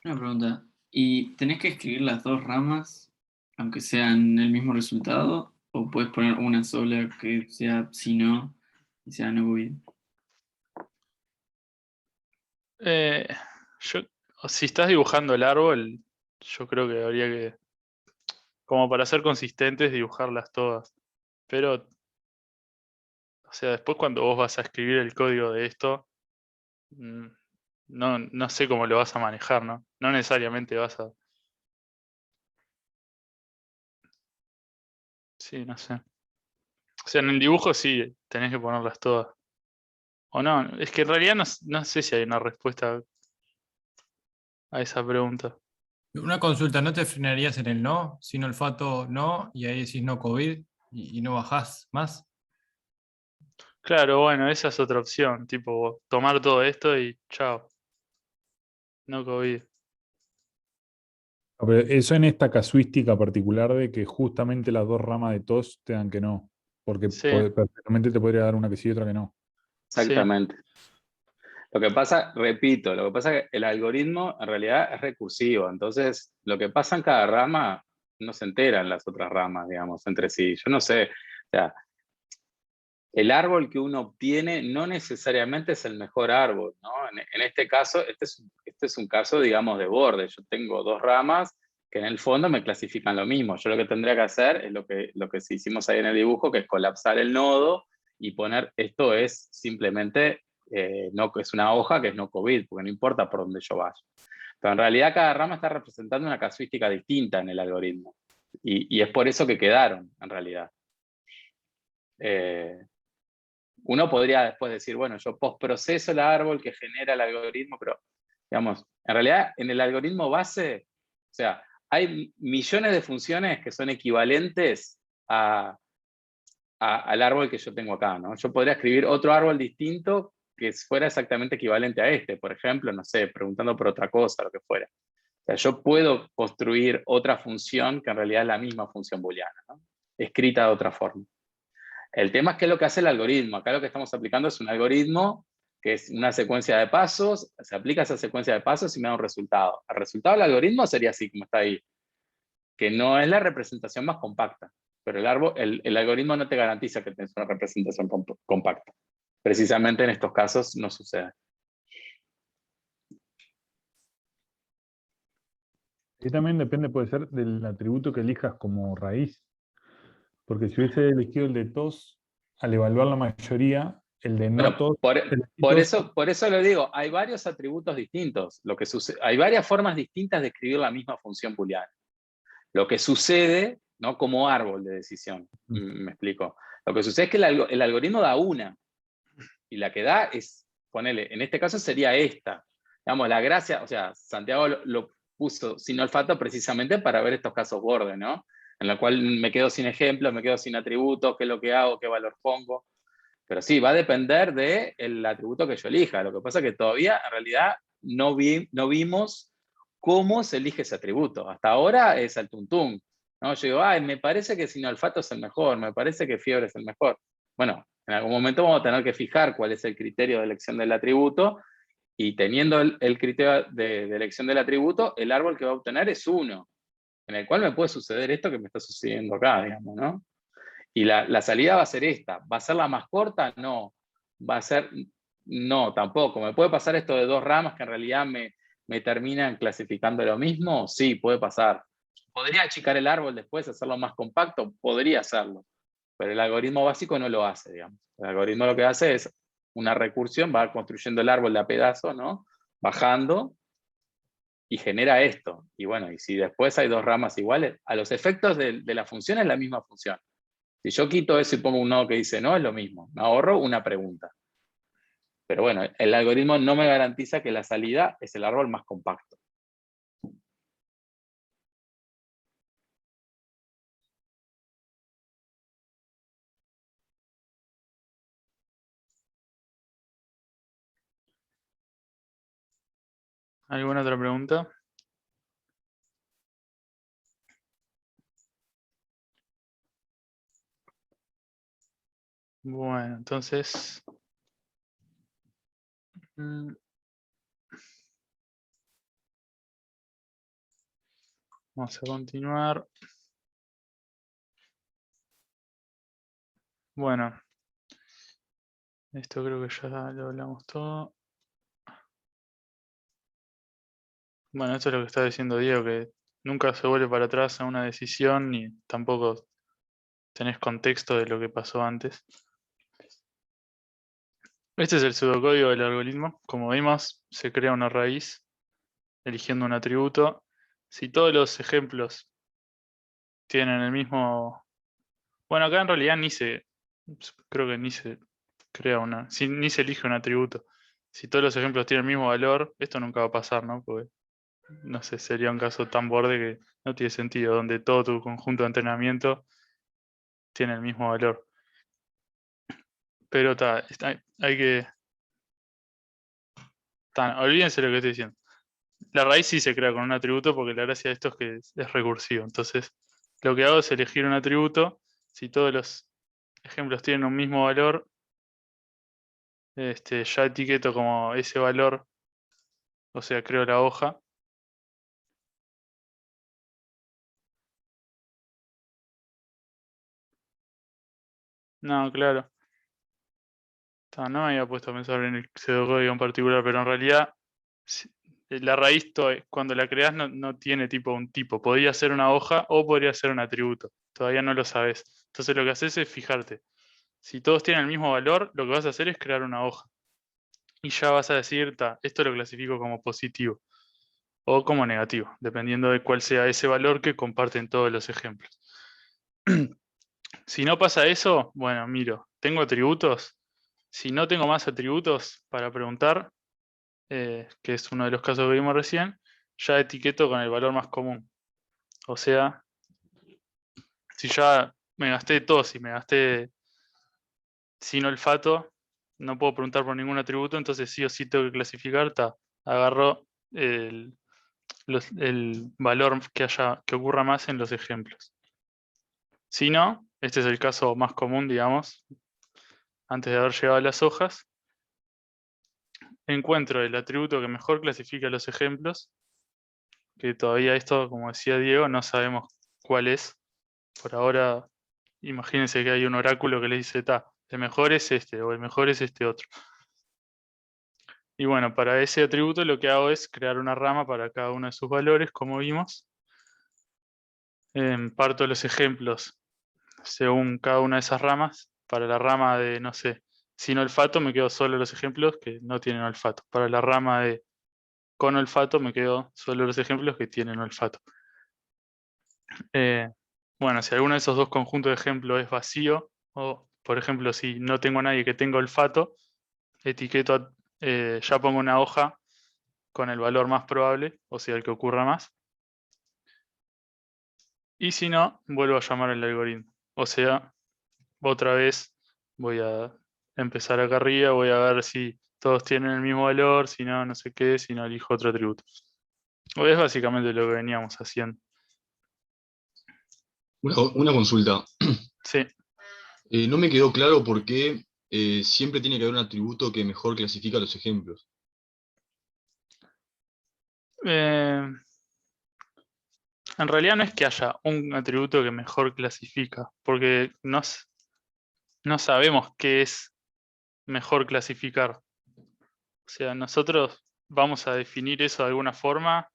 Una pregunta. ¿Y tenés que escribir las dos ramas, aunque sean el mismo resultado? ¿O puedes poner una sola que sea si no y sea no COVID? Eh, si estás dibujando el árbol, yo creo que habría que, como para ser consistentes, dibujarlas todas. Pero, o sea, después cuando vos vas a escribir el código de esto, no sé cómo lo vas a manejar, ¿no? No necesariamente vas a... Sí, no sé. O sea, en el dibujo sí, tenés que ponerlas todas. O no, es que en realidad no sé si hay una respuesta a esa pregunta. Una consulta, ¿no te frenarías en el no? Sin olfato no, y ahí decís no COVID y no bajás más. Claro, bueno, esa es otra opción, tipo tomar todo esto y chao. No COVID. Pero eso en esta casuística particular de que justamente las dos ramas de tos te dan que no. Porque Sí, perfectamente te podría dar una que sí y otra que no. sí, Exactamente. Lo que pasa, repito, lo que pasa es que el algoritmo en realidad es recursivo. Entonces, lo que pasa en cada rama no se enteran las otras ramas, digamos, entre sí. Yo no sé, o sea, el árbol que uno obtiene no necesariamente es el mejor árbol, ¿no? En este caso, este Este es un caso, digamos, de borde. Yo tengo dos ramas que en el fondo me clasifican lo mismo. Yo lo que tendría que hacer es lo que hicimos ahí en el dibujo, que es colapsar el nodo y poner, esto es simplemente, no, es una hoja que es no COVID, porque no importa por dónde yo vaya. Pero en realidad cada rama está representando una casuística distinta en el algoritmo. Y es por eso que quedaron, en realidad. Uno podría después decir, bueno, yo postproceso el árbol que genera el algoritmo, pero, digamos, en realidad en el algoritmo base, o sea, hay millones de funciones que son equivalentes al árbol que yo tengo acá, ¿no? Yo podría escribir otro árbol distinto que fuera exactamente equivalente a este, por ejemplo, no sé, preguntando por otra cosa, lo que fuera. O sea, yo puedo construir otra función que en realidad es la misma función booleana, ¿no? Escrita de otra forma. El tema es qué es lo que hace el algoritmo. Acá lo que estamos aplicando es un algoritmo que es una secuencia de pasos, se aplica esa secuencia de pasos y me da un resultado. El resultado del algoritmo sería así, como está ahí, que no es la representación más compacta, pero el algoritmo no te garantiza que tengas una representación compacta. Precisamente en estos casos no sucede. Y también depende, puede ser, del atributo que elijas como raíz. Porque si hubiese elegido el de tos, al evaluar la mayoría, el de no Bueno, tos... por eso lo digo, hay varios atributos distintos. Lo que hay varias formas distintas de escribir la misma función booleana. Lo que sucede, ¿no? Como árbol de decisión, me explico. Lo que sucede es que el algoritmo da una, y la que da es, ponele, en este caso sería esta. Digamos, la gracia, o sea, Santiago lo puso sin olfato precisamente para ver estos casos borde, ¿no? En la cual me quedo sin ejemplos, me quedo sin atributos, qué es lo que hago, qué valor pongo. Pero sí, va a depender del atributo que yo elija. Lo que pasa es que todavía, en realidad, no vimos cómo se elige ese atributo. Hasta ahora es al tuntún, ¿no? Yo digo, ay, me parece que sin olfato es el mejor, me parece que fiebre es el mejor. Bueno, en algún momento vamos a tener que fijar cuál es el criterio de elección del atributo, y teniendo el criterio de elección del atributo, el árbol que va a obtener es 1, en el cual me puede suceder esto que me está sucediendo acá, digamos, ¿no? Y la salida va a ser esta. ¿Va a ser la más corta? No. ¿Va a ser? No, tampoco. ¿Me puede pasar esto de dos ramas que en realidad me terminan clasificando lo mismo? Sí, puede pasar. ¿Podría achicar el árbol después, hacerlo más compacto? Podría hacerlo. Pero el algoritmo básico no lo hace, digamos. El algoritmo lo que hace es una recursión, va construyendo el árbol de a pedazos, ¿no? Bajando, y genera esto. Y bueno, y si después hay dos ramas iguales, a los efectos de la función es la misma función. Si yo quito eso y pongo un nodo que dice no, es lo mismo. Me ahorro una pregunta. Pero bueno, el algoritmo no me garantiza que la salida es el árbol más compacto. ¿Alguna otra pregunta? Bueno, entonces... vamos a continuar. Bueno, esto creo que ya lo hablamos todo. Bueno, esto es lo que está diciendo Diego, que nunca se vuelve para atrás a una decisión ni tampoco tenés contexto de lo que pasó antes. Este es el pseudocódigo del algoritmo. Como vimos, se crea una raíz eligiendo un atributo. Si todos los ejemplos tienen el mismo... Bueno, acá en realidad creo que ni se crea ni se elige un atributo. Si todos los ejemplos tienen el mismo valor, esto nunca va a pasar, ¿no? Porque, no sé, sería un caso tan borde que no tiene sentido, donde todo tu conjunto de entrenamiento tiene el mismo valor. Pero hay que... olvídense lo que estoy diciendo. La raíz sí se crea con un atributo porque la gracia de esto es que es recursivo. Entonces, lo que hago es elegir un atributo. Si todos los ejemplos tienen un mismo valor, ya etiqueto como ese valor, o sea, creo la hoja. No, claro. No me había puesto a pensar en el pseudocódigo en particular, pero en realidad la raíz, cuando la creas, no tiene tipo un tipo. Podría ser una hoja o podría ser un atributo. Todavía no lo sabes. Entonces lo que haces es fijarte. Si todos tienen el mismo valor, lo que vas a hacer es crear una hoja. Y ya vas a decir, esto lo clasifico como positivo o como negativo, dependiendo de cuál sea ese valor que comparten todos los ejemplos. Si no pasa eso, bueno, miro, ¿tengo atributos? Si no tengo más atributos para preguntar, que es uno de los casos que vimos recién, ya etiqueto con el valor más común. O sea, si ya me gasté tos y me gasté sin olfato, no puedo preguntar por ningún atributo, entonces sí o sí tengo que clasificar, agarro el valor que ocurra más en los ejemplos. Si no, este es el caso más común, digamos, antes de haber llegado a las hojas, encuentro el atributo que mejor clasifica los ejemplos, que todavía esto, como decía Diego, no sabemos cuál es. Por ahora, imagínense que hay un oráculo que le dice, el mejor es este o el mejor es este otro. Y bueno, para ese atributo lo que hago es crear una rama para cada uno de sus valores, como vimos. Parto los ejemplos según cada una de esas ramas. Para la rama de, no sé, sin olfato me quedo solo los ejemplos que no tienen olfato. Para la rama de con olfato me quedo solo los ejemplos que tienen olfato. Bueno, si alguno de esos dos conjuntos de ejemplos es vacío, o por ejemplo, si no tengo a nadie que tenga olfato, etiqueto, ya pongo una hoja con el valor más probable, o sea, el que ocurra más. Y si no, vuelvo a llamar al algoritmo. O sea, otra vez voy a empezar acá arriba, voy a ver si todos tienen el mismo valor, si no, no sé qué, si no elijo otro atributo. Es básicamente lo que veníamos haciendo. Una consulta. Sí. No me quedó claro por qué siempre tiene que haber un atributo que mejor clasifica los ejemplos. En realidad no es que haya un atributo que mejor clasifica, porque no sabemos qué es mejor clasificar. O sea, nosotros vamos a definir eso de alguna forma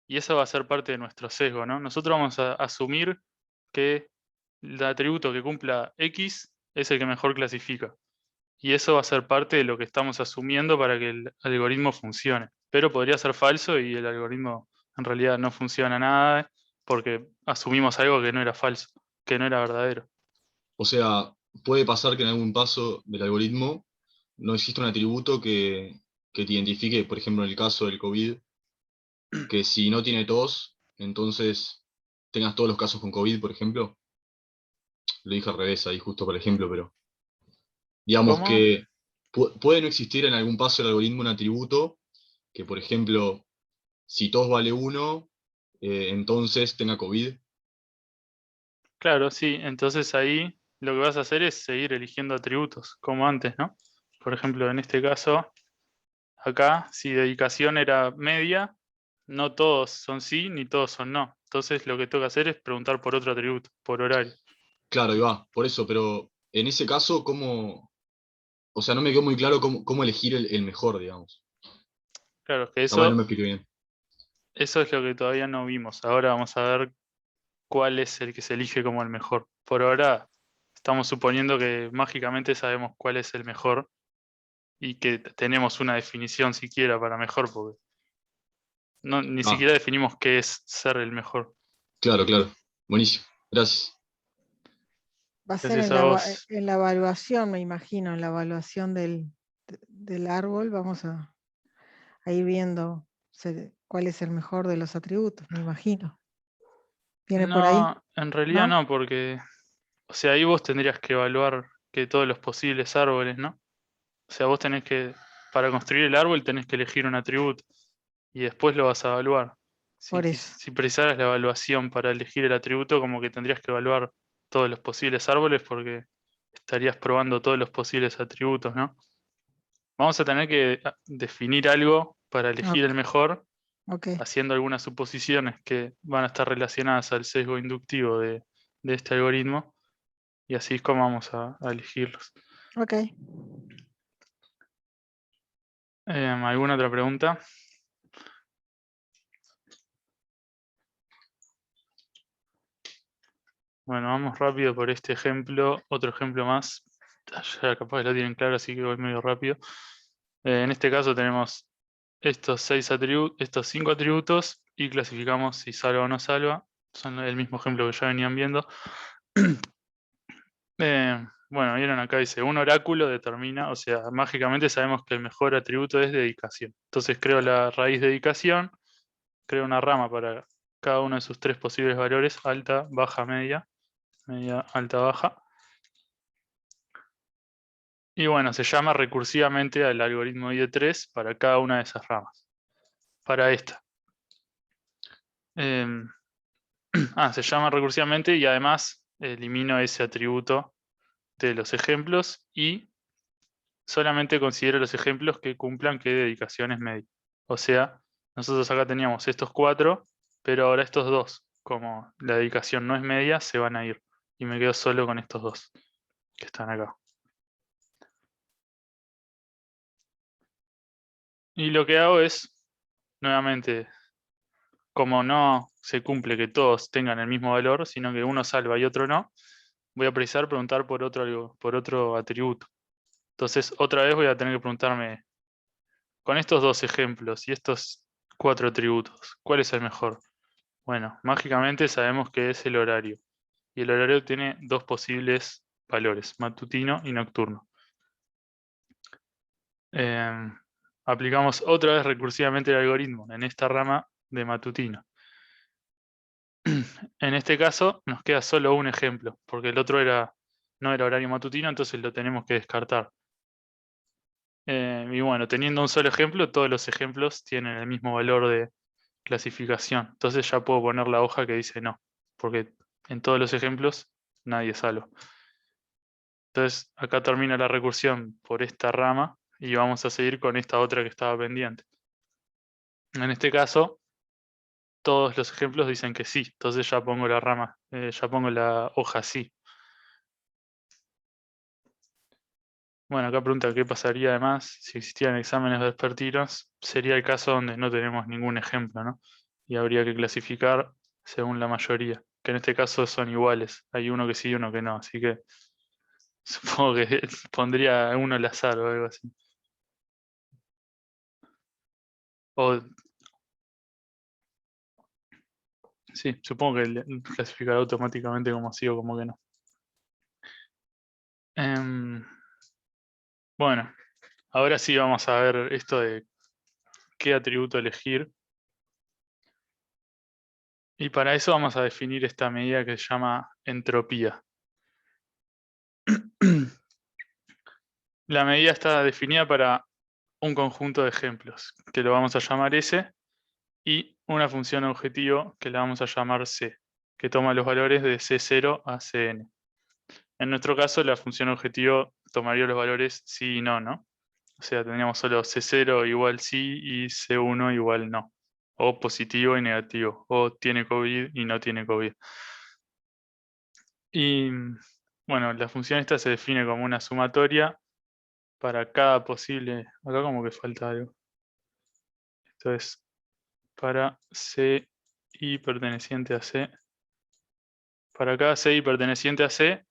y eso va a ser parte de nuestro sesgo, ¿no? Nosotros vamos a asumir que el atributo que cumpla X es el que mejor clasifica. Y eso va a ser parte de lo que estamos asumiendo para que el algoritmo funcione. Pero podría ser falso y el algoritmo en realidad no funciona nada porque asumimos algo que no era falso, que no era verdadero. O sea, puede pasar que en algún paso del algoritmo no exista un atributo que te identifique, por ejemplo, en el caso del COVID, que si no tiene tos, entonces tengas todos los casos con COVID, por ejemplo. Lo dije al revés ahí justo por ejemplo, pero digamos ¿Cómo? que puede no existir en algún paso del algoritmo un atributo que, por ejemplo, si tos vale 1, entonces tenga COVID. Claro, sí. Entonces ahí lo que vas a hacer es seguir eligiendo atributos, como antes, ¿no? Por ejemplo, en este caso, acá, si dedicación era media, no todos son sí ni todos son no. Entonces lo que tengo que hacer es preguntar por otro atributo, por horario. Claro, y va, por eso, pero en ese caso, ¿cómo? O sea, no me quedó muy claro cómo elegir el mejor, digamos. Claro, es que Capaz no me expliqué bien. eso es lo que todavía no vimos. Ahora vamos a ver cuál es el que se elige como el mejor. Por ahora estamos suponiendo que mágicamente sabemos cuál es el mejor y que tenemos una definición siquiera para mejor, porque ni Ah, siquiera definimos qué es ser el mejor. claro, claro. Buenísimo. Gracias. Va a ser Gracias a vos. en la evaluación, me imagino, en la evaluación del árbol, vamos a ir viendo cuál es el mejor de los atributos, me imagino. ¿Viene por ahí? No, en realidad ¿No? no, porque, o sea, ahí vos tendrías que evaluar que todos los posibles árboles, ¿no? O sea, vos tenés que, para construir el árbol tenés que elegir un atributo y después lo vas a evaluar. Por eso. Si precisaras la evaluación para elegir el atributo, como que tendrías que evaluar todos los posibles árboles porque estarías probando todos los posibles atributos, ¿no? Vamos a tener que definir algo para elegir el mejor, Ok, haciendo algunas suposiciones que van a estar relacionadas al sesgo inductivo de este algoritmo, y así es como vamos a elegirlos. ok. ¿Alguna otra pregunta? Bueno, vamos rápido por este ejemplo. Otro ejemplo más. Ya capaz que lo tienen claro, así que voy medio rápido. En este caso tenemos estos 5 atributos y clasificamos si salva o no salva. Son el mismo ejemplo que ya venían viendo. Bueno, vieron acá dice, un oráculo determina, o sea, mágicamente sabemos que el mejor atributo es dedicación. Entonces creo la raíz dedicación, creo una rama para cada uno de sus 3 posibles valores, alta, baja, media, media, alta, baja. Y bueno, se llama recursivamente al algoritmo IE3 para cada una de esas ramas. Para esta. Se llama recursivamente y además elimino ese atributo de los ejemplos y solamente considero los ejemplos que cumplan que dedicación es media. O sea, nosotros acá teníamos estos 4, pero ahora estos 2, como la dedicación no es media, se van a ir. Y me quedo solo con estos 2 que están acá. Y lo que hago es, nuevamente, como no se cumple que todos tengan el mismo valor, sino que uno salva y otro no, voy a precisar preguntar por otro atributo. Entonces, otra vez voy a tener que preguntarme, con estos 2 ejemplos y estos 4 atributos, ¿cuál es el mejor? Bueno, mágicamente sabemos que es el horario. Y el horario tiene 2 posibles valores, matutino y nocturno. Aplicamos otra vez recursivamente el algoritmo en esta rama de matutino. En este caso nos queda solo un ejemplo, porque el otro no era horario matutino, entonces lo tenemos que descartar. Y bueno, teniendo un solo ejemplo, todos los ejemplos tienen el mismo valor de clasificación. Entonces ya puedo poner la hoja que dice no, porque en todos los ejemplos nadie es salvo. Entonces acá termina la recursión por esta rama y vamos a seguir con esta otra que estaba pendiente. En este caso, todos los ejemplos dicen que sí, entonces ya pongo la rama, ya pongo la hoja sí. Bueno, acá pregunta qué pasaría además si existieran exámenes vespertinos. Sería el caso donde no tenemos ningún ejemplo, ¿no? Y habría que clasificar según la mayoría, que en este caso son iguales. Hay uno que sí y uno que no, así que supongo que pondría uno al azar o algo así. O sí, supongo que clasificará automáticamente como sí o como que no. Bueno, ahora sí vamos a ver esto de qué atributo elegir. Y para eso vamos a definir esta medida que se llama entropía. La medida está definida para un conjunto de ejemplos, que lo vamos a llamar S, y una función objetivo que la vamos a llamar C, que toma los valores de C0 a Cn. En nuestro caso, la función objetivo tomaría los valores sí y no, ¿no? O sea, tendríamos solo C0 igual sí y C1 igual no. O positivo y negativo. O tiene COVID y no tiene COVID. Y bueno, la función esta se define como una sumatoria para cada posible... Acá como que falta algo. Esto es para C y perteneciente a C. Para cada C y perteneciente a C,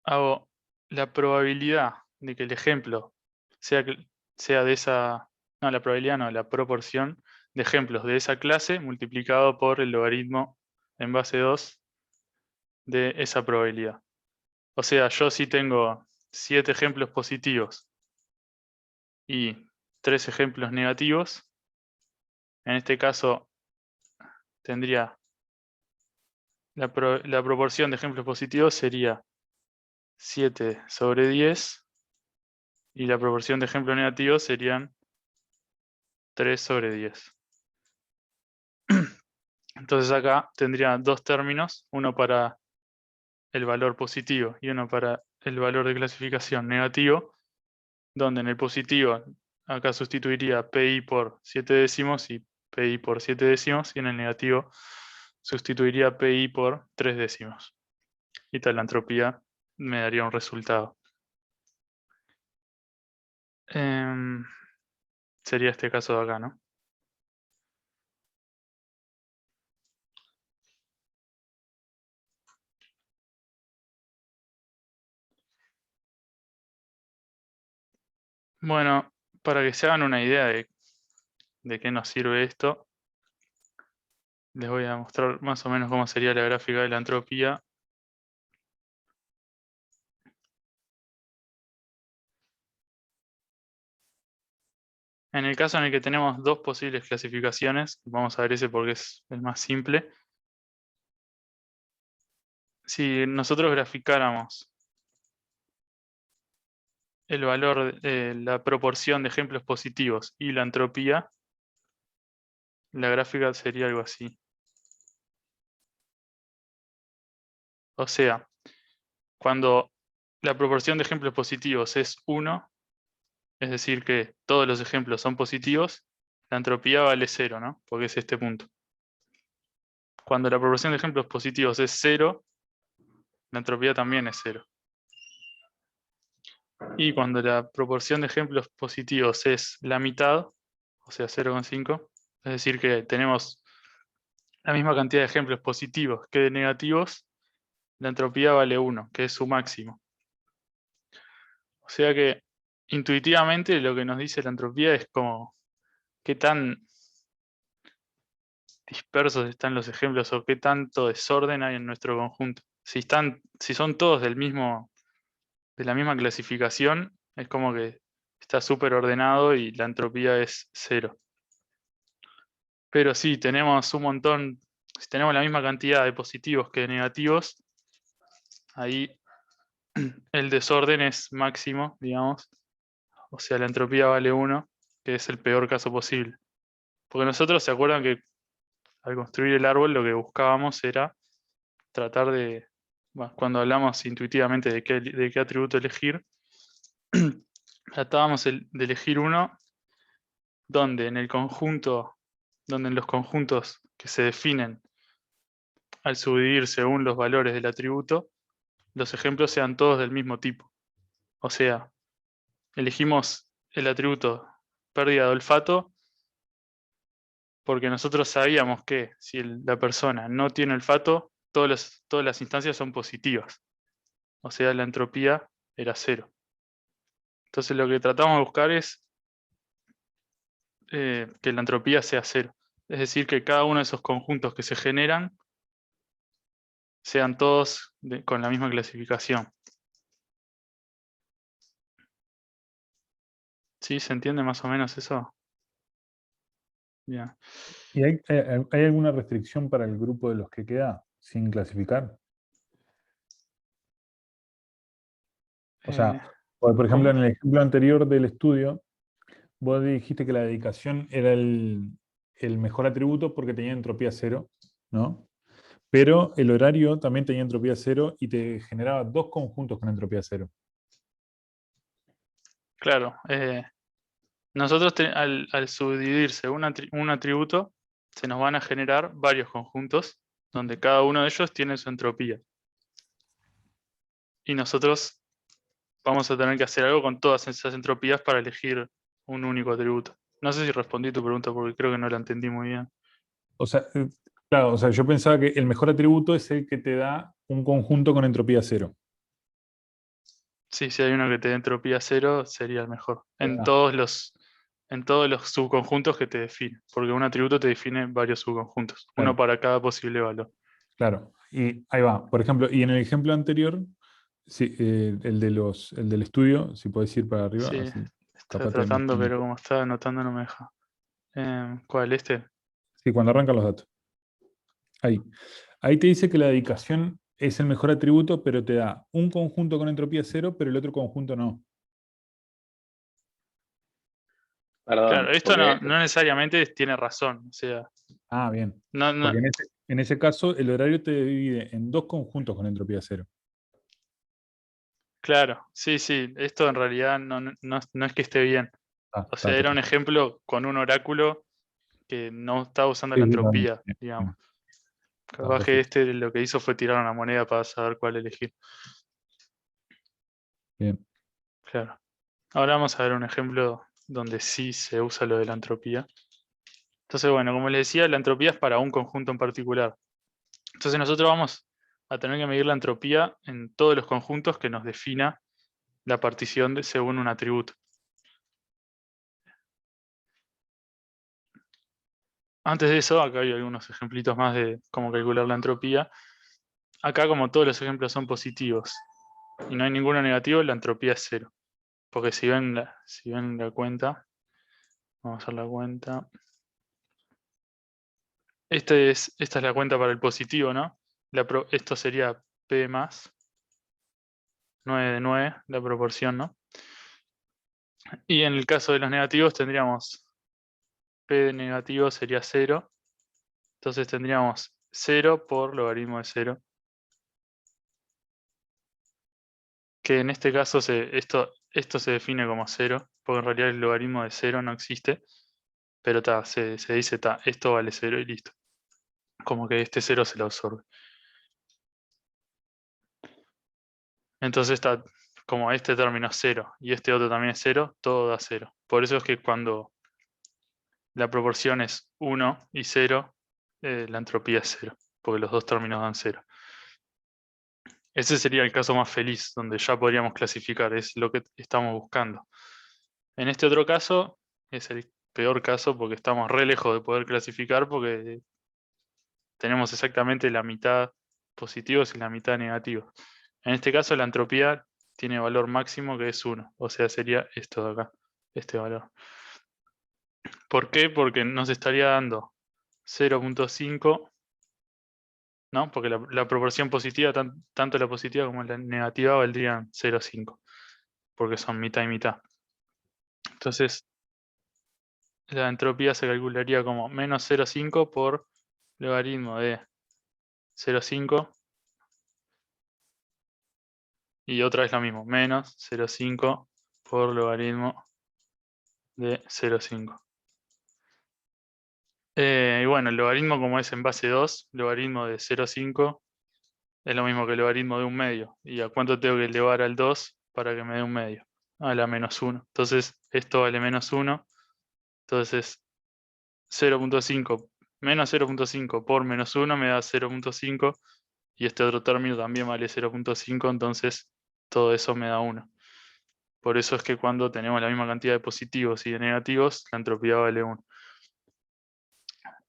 hago la probabilidad de que el ejemplo sea de esa... No, la probabilidad no, la proporción de ejemplos de esa clase multiplicado por el logaritmo en base 2 de esa probabilidad. O sea, yo si tengo 7 ejemplos positivos y 3 ejemplos negativos, en este caso tendría la proporción de ejemplos positivos sería 7 sobre 10 y la proporción de ejemplos negativos serían 3 sobre 10. Entonces acá tendría 2 términos, uno para el valor positivo y uno para el valor de clasificación negativo, donde en el positivo acá sustituiría PI por 7 décimos y PI por 7 décimos, y en el negativo sustituiría PI por 3 décimos. Y tal, la entropía me daría un resultado. Sería este caso de acá, ¿no? Bueno, para que se hagan una idea de qué nos sirve esto, les voy a mostrar más o menos cómo sería la gráfica de la entropía. En el caso en el que tenemos dos posibles clasificaciones, vamos a ver ese porque es el más simple. Si nosotros graficáramos el valor, la proporción de ejemplos positivos y la entropía, la gráfica sería algo así. O sea, cuando la proporción de ejemplos positivos es 1, es decir que todos los ejemplos son positivos, la entropía vale 0, ¿no? Porque es este punto. Cuando la proporción de ejemplos positivos es 0, la entropía también es 0. Y cuando la proporción de ejemplos positivos es la mitad, o sea 0,5, es decir que tenemos la misma cantidad de ejemplos positivos que de negativos, la entropía vale 1, que es su máximo. O sea que intuitivamente lo que nos dice la entropía es como qué tan dispersos están los ejemplos o qué tanto desorden hay en nuestro conjunto. Si son todos de la misma clasificación, es como que está súper ordenado y la entropía es 0. Pero si tenemos un montón, si tenemos la misma cantidad de positivos que de negativos, ahí el desorden es máximo, digamos. O sea, la entropía vale 1, que es el peor caso posible. Porque nosotros, ¿se acuerdan que al construir el árbol lo que buscábamos era tratar de, bueno, cuando hablamos intuitivamente de qué atributo elegir, tratábamos de elegir uno donde en los conjuntos que se definen al subdividir según los valores del atributo, los ejemplos sean todos del mismo tipo. O sea, elegimos el atributo pérdida de olfato porque nosotros sabíamos que si la persona no tiene olfato, todas las instancias son positivas. O sea, la entropía era 0. Entonces lo que tratamos de buscar es que la entropía sea 0. Es decir, que cada uno de esos conjuntos que se generan sean todos con la misma clasificación. ¿Sí? ¿Se entiende más o menos eso? Bien. ¿Y hay alguna restricción para el grupo de los que queda sin clasificar? O sea, por ejemplo, en el ejemplo anterior del estudio, vos dijiste que la dedicación era el mejor atributo porque tenía entropía 0, ¿no? Pero el horario también tenía entropía 0 y te generaba dos conjuntos con entropía 0. Claro. Nosotros al subdividirse un atributo, se nos van a generar varios conjuntos donde cada uno de ellos tiene su entropía. Y nosotros vamos a tener que hacer algo con todas esas entropías para elegir un único atributo. No sé si respondí tu pregunta porque creo que no la entendí muy bien. O sea, claro, o sea, yo pensaba que el mejor atributo es el que te da un conjunto con entropía 0. Sí, si hay uno que te dé entropía 0, sería el mejor. En Ah. todos los subconjuntos que te define. Porque un atributo te define varios subconjuntos. Claro. Uno para cada posible valor. Claro, y ahí va. Por ejemplo, y en el ejemplo anterior, sí, el del estudio, si podés ir para arriba. Sí, Así, estoy tratando, pero como estaba anotando no me deja. ¿Cuál? ¿Este? Sí, cuando arrancan los datos. Ahí. Ahí te dice que la dedicación es el mejor atributo, pero te da un conjunto con entropía 0, pero el otro conjunto no. Perdón, Claro, esto porque no necesariamente tiene razón. O sea, Ah, bien. no, Porque en ese caso, el horario te divide en dos conjuntos con entropía 0. claro, sí, esto en realidad no es que esté bien. O sea, era un ejemplo con un oráculo que no estaba usando la entropía, digamos. Capaz que lo que hizo fue tirar una moneda para saber cuál elegir. Bien. Claro. Ahora vamos a ver un ejemplo donde sí se usa lo de la entropía. Entonces, bueno, como les decía, la entropía es para un conjunto en particular. Entonces nosotros vamos a tener que medir la entropía en todos los conjuntos que nos defina la partición según un atributo. Antes de eso, acá hay algunos ejemplitos más de cómo calcular la entropía. Acá, como todos los ejemplos son positivos y no hay ninguno negativo, la entropía es 0. Porque si ven la cuenta, vamos a hacer la cuenta. Esta es la cuenta para el positivo, ¿no? Esto sería P más 9 de 9, la proporción, ¿no? Y en el caso de los negativos tendríamos P de negativo sería 0. Entonces tendríamos 0 por logaritmo de 0. Que en este caso esto se define como 0, porque en realidad el logaritmo de 0 no existe. Pero se dice, esto vale 0 y listo. Como que este 0 se lo absorbe. Entonces como este término es 0 y este otro también es 0, todo da 0. Por eso es que cuando la proporción es 1 y 0, la entropía es 0, porque los dos términos dan 0. Ese sería el caso más feliz, donde ya podríamos clasificar, es lo que estamos buscando. En este otro caso, es el peor caso porque estamos re lejos de poder clasificar porque tenemos exactamente la mitad positivos y la mitad negativos. En este caso, la entropía tiene valor máximo que es 1, o sea, sería esto de acá, este valor. ¿Por qué? Porque nos estaría dando 0.5, ¿no? Porque la proporción positiva, tanto la positiva como la negativa, valdrían 0.5, porque son mitad y mitad. Entonces, la entropía se calcularía como menos 0.5 por logaritmo de 0.5. Y otra vez lo mismo, menos 0.5 por logaritmo de 0.5. Y bueno, el logaritmo como es en base 2, logaritmo de 0.5 es lo mismo que el logaritmo de un medio. ¿Y a cuánto tengo que elevar al 2 para que me dé un medio? A la menos 1. Entonces esto vale menos 1. Entonces 0.5 menos 0.5 por menos 1 me da 0.5. Y este otro término también vale 0.5. Entonces todo eso me da 1. Por eso es que cuando tenemos la misma cantidad de positivos y de negativos, la entropía vale 1.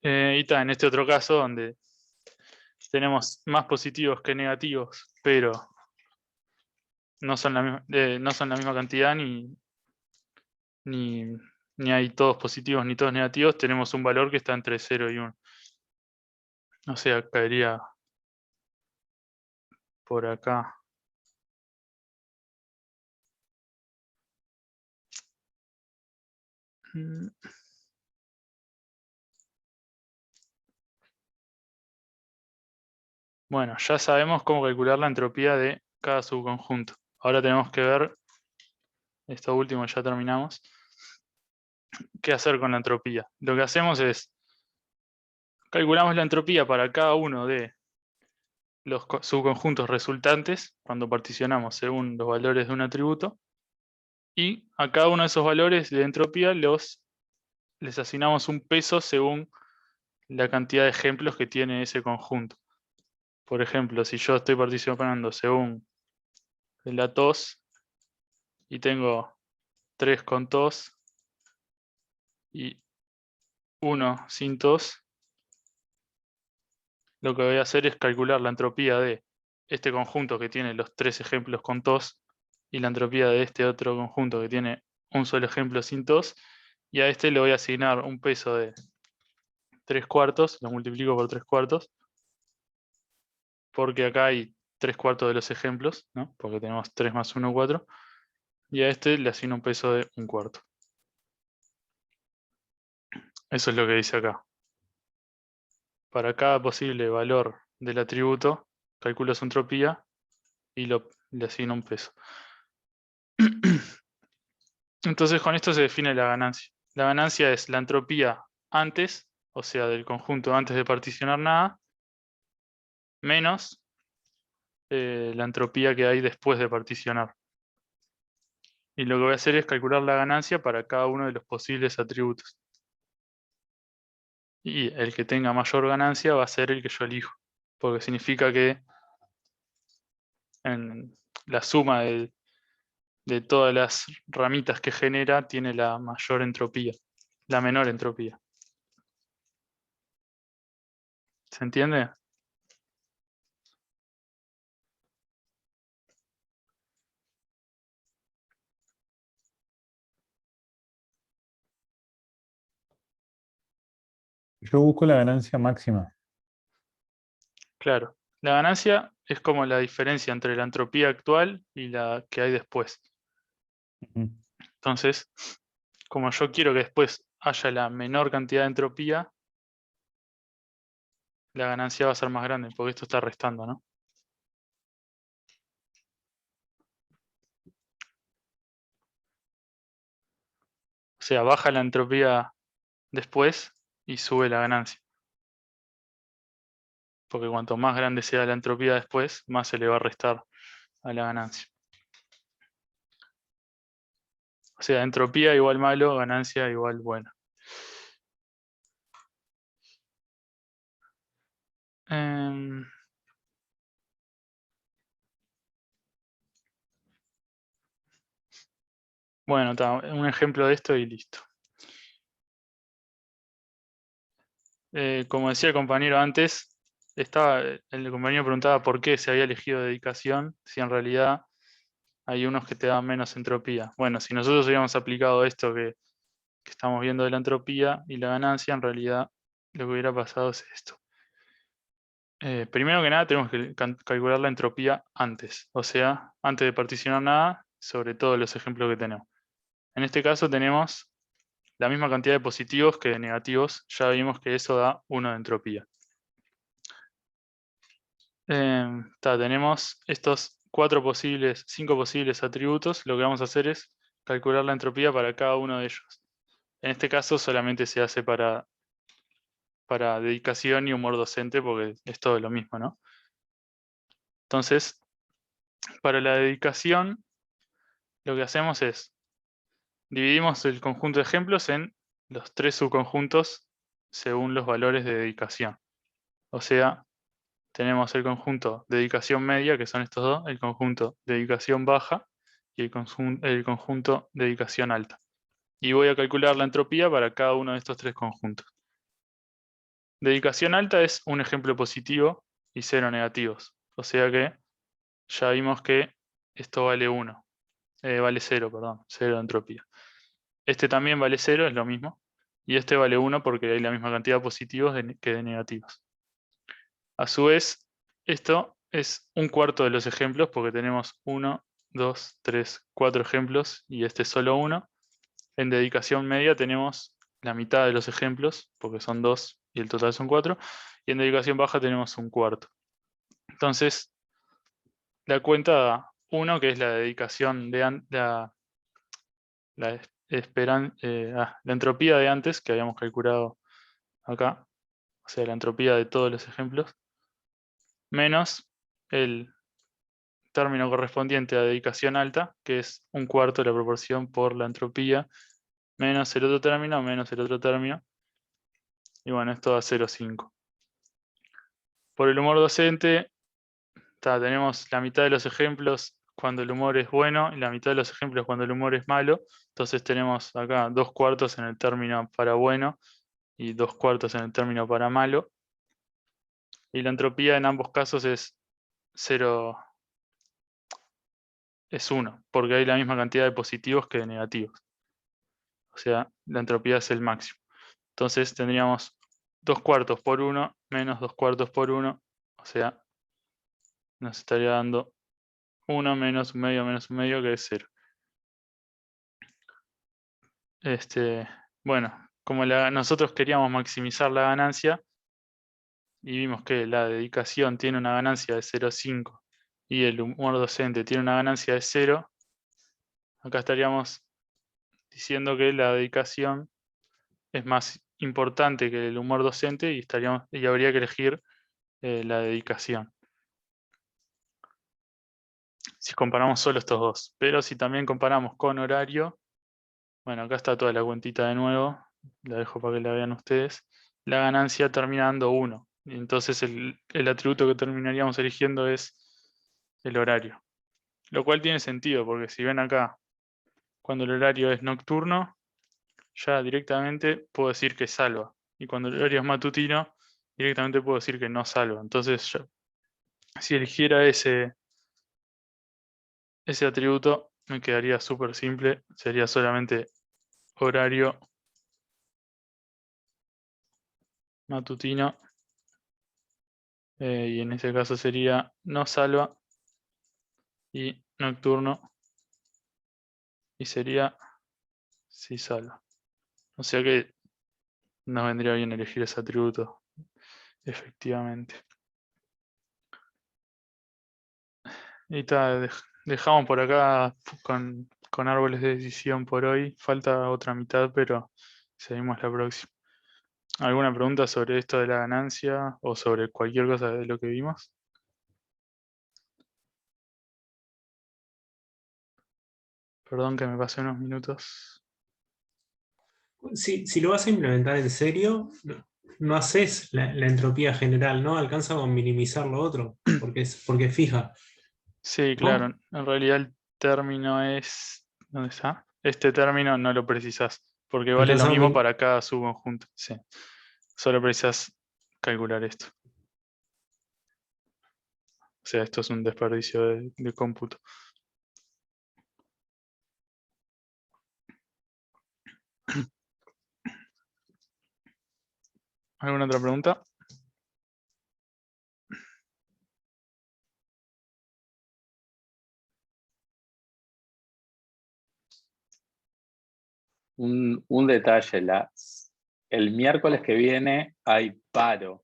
Y está en este otro caso donde tenemos más positivos que negativos, pero no son la misma cantidad ni hay todos positivos ni todos negativos, tenemos un valor que está entre 0 y 1. O sea, caería por acá. Bueno, ya sabemos cómo calcular la entropía de cada subconjunto. Ahora tenemos que ver, esto último ya terminamos, qué hacer con la entropía. Lo que hacemos es, calculamos la entropía para cada uno de los subconjuntos resultantes cuando particionamos según los valores de un atributo, y a cada uno de esos valores de entropía les asignamos un peso según la cantidad de ejemplos que tiene ese conjunto. Por ejemplo, si yo estoy particionando según la tos y tengo 3 con tos y 1 sin tos, lo que voy a hacer es calcular la entropía de este conjunto que tiene los 3 ejemplos con tos y la entropía de este otro conjunto que tiene un solo ejemplo sin tos, y a este le voy a asignar un peso de 3/4, lo multiplico por 3/4, porque acá hay 3/4 de los ejemplos, ¿no? Porque tenemos 3 más 1, 4, y a este le asigno un peso de 1/4. Eso es lo que dice acá. Para cada posible valor del atributo, calculo su entropía y le asigno un peso. Entonces con esto se define la ganancia. La ganancia es la entropía antes, o sea, del conjunto antes de particionar nada, menos la entropía que hay después de particionar. Y lo que voy a hacer es calcular la ganancia para cada uno de los posibles atributos. Y el que tenga mayor ganancia va a ser el que yo elijo, porque significa que en la suma de todas las ramitas que genera tiene la mayor entropía, la menor entropía. ¿Se entiende? Yo busco la ganancia máxima. Claro. La ganancia es como la diferencia entre la entropía actual y la que hay después. Ujú. Entonces, como yo quiero que después haya la menor cantidad de entropía, la ganancia va a ser más grande, porque esto está restando, ¿no? O sea, baja la entropía después y sube la ganancia. Porque cuanto más grande sea la entropía después, más se le va a restar a la ganancia. O sea, entropía igual malo, ganancia igual buena. Em, bueno, un ejemplo de esto y listo. Como decía el compañero antes, el compañero preguntaba por qué se había elegido dedicación, si en realidad hay unos que te dan menos entropía. Bueno, si nosotros hubiéramos aplicado esto que estamos viendo de la entropía y la ganancia, en realidad lo que hubiera pasado es esto. Primero que nada tenemos que calcular la entropía antes, o sea, antes de particionar nada, sobre todos los ejemplos que tenemos. En este caso tenemos la misma cantidad de positivos que de negativos, ya vimos que eso da 1 de entropía. Tenemos estos 5 posibles atributos, lo que vamos a hacer es calcular la entropía para cada uno de ellos. En este caso solamente se hace para dedicación y humor docente porque es todo lo mismo, ¿no? Entonces, para la dedicación, lo que hacemos es dividimos el conjunto de ejemplos en los 3 subconjuntos según los valores de dedicación. O sea, tenemos el conjunto dedicación media, que son estos dos, el conjunto dedicación baja y el conjunto dedicación alta. Y voy a calcular la entropía para cada uno de estos 3 conjuntos. Dedicación alta es un ejemplo positivo y 0 negativos. O sea que ya vimos que esto vale 1. Vale 0, perdón, 0 de entropía. Este también vale 0, es lo mismo. Y este vale 1 porque hay la misma cantidad de positivos que de negativos. A su vez, esto es un cuarto de los ejemplos porque tenemos 1, 2, 3, 4 ejemplos y este es solo 1. En dedicación media tenemos la mitad de los ejemplos porque son 2 y el total son 4. Y en dedicación baja tenemos un cuarto. Entonces, la cuenta da 1, que es la dedicación de la entropía de antes que habíamos calculado acá, o sea, la entropía de todos los ejemplos, menos el término correspondiente a dedicación alta, que es un cuarto de la proporción por la entropía, menos el otro término, menos el otro término, y bueno, esto da 0,5. Por el humor docente, tenemos la mitad de los ejemplos cuando el humor es bueno y la mitad de los ejemplos cuando el humor es malo. Entonces tenemos acá 2 cuartos en el término para bueno y 2 cuartos en el término para malo. Y la entropía en ambos casos es 0, es 1, porque hay la misma cantidad de positivos que de negativos. O sea, la entropía es el máximo. Entonces tendríamos 2 cuartos por 1 menos 2 cuartos por 1, o sea, nos estaría dando 1 menos un medio, que es 0. Bueno, como nosotros queríamos maximizar la ganancia y vimos que la dedicación tiene una ganancia de 0,5 y el humor docente tiene una ganancia de 0, acá estaríamos diciendo que la dedicación es más importante que el humor docente y habría que elegir la dedicación. Si comparamos solo estos dos, pero si también comparamos con horario, bueno, acá está toda la cuentita de nuevo, la dejo para que la vean ustedes, la ganancia termina dando 1, y entonces el atributo que terminaríamos eligiendo es el horario, lo cual tiene sentido, porque si ven acá, cuando el horario es nocturno, ya directamente puedo decir que salva, y cuando el horario es matutino, directamente puedo decir que no salva. Entonces, si eligiera ese atributo, me quedaría súper simple. Sería solamente horario matutino. Y en ese caso sería no salva y nocturno. Y sería si salva. O sea que nos vendría bien elegir ese atributo, efectivamente. Y dejamos por acá con árboles de decisión por hoy. Falta otra mitad, pero seguimos la próxima. ¿Alguna pregunta sobre esto de la ganancia o sobre cualquier cosa de lo que vimos? Perdón que me pasé unos minutos. Si lo vas a implementar en serio, no haces la entropía general, ¿no? Alcanza con minimizar lo otro, porque es fija. Sí, ¿no? claro. En realidad el término es... ¿Dónde está? Este término no lo precisas, porque vale lo Entonces, mismo para cada subconjunto. Sí. Solo precisas calcular esto. O sea, esto es un desperdicio de cómputo. ¿Alguna otra pregunta? Un detalle, el miércoles que viene hay paro,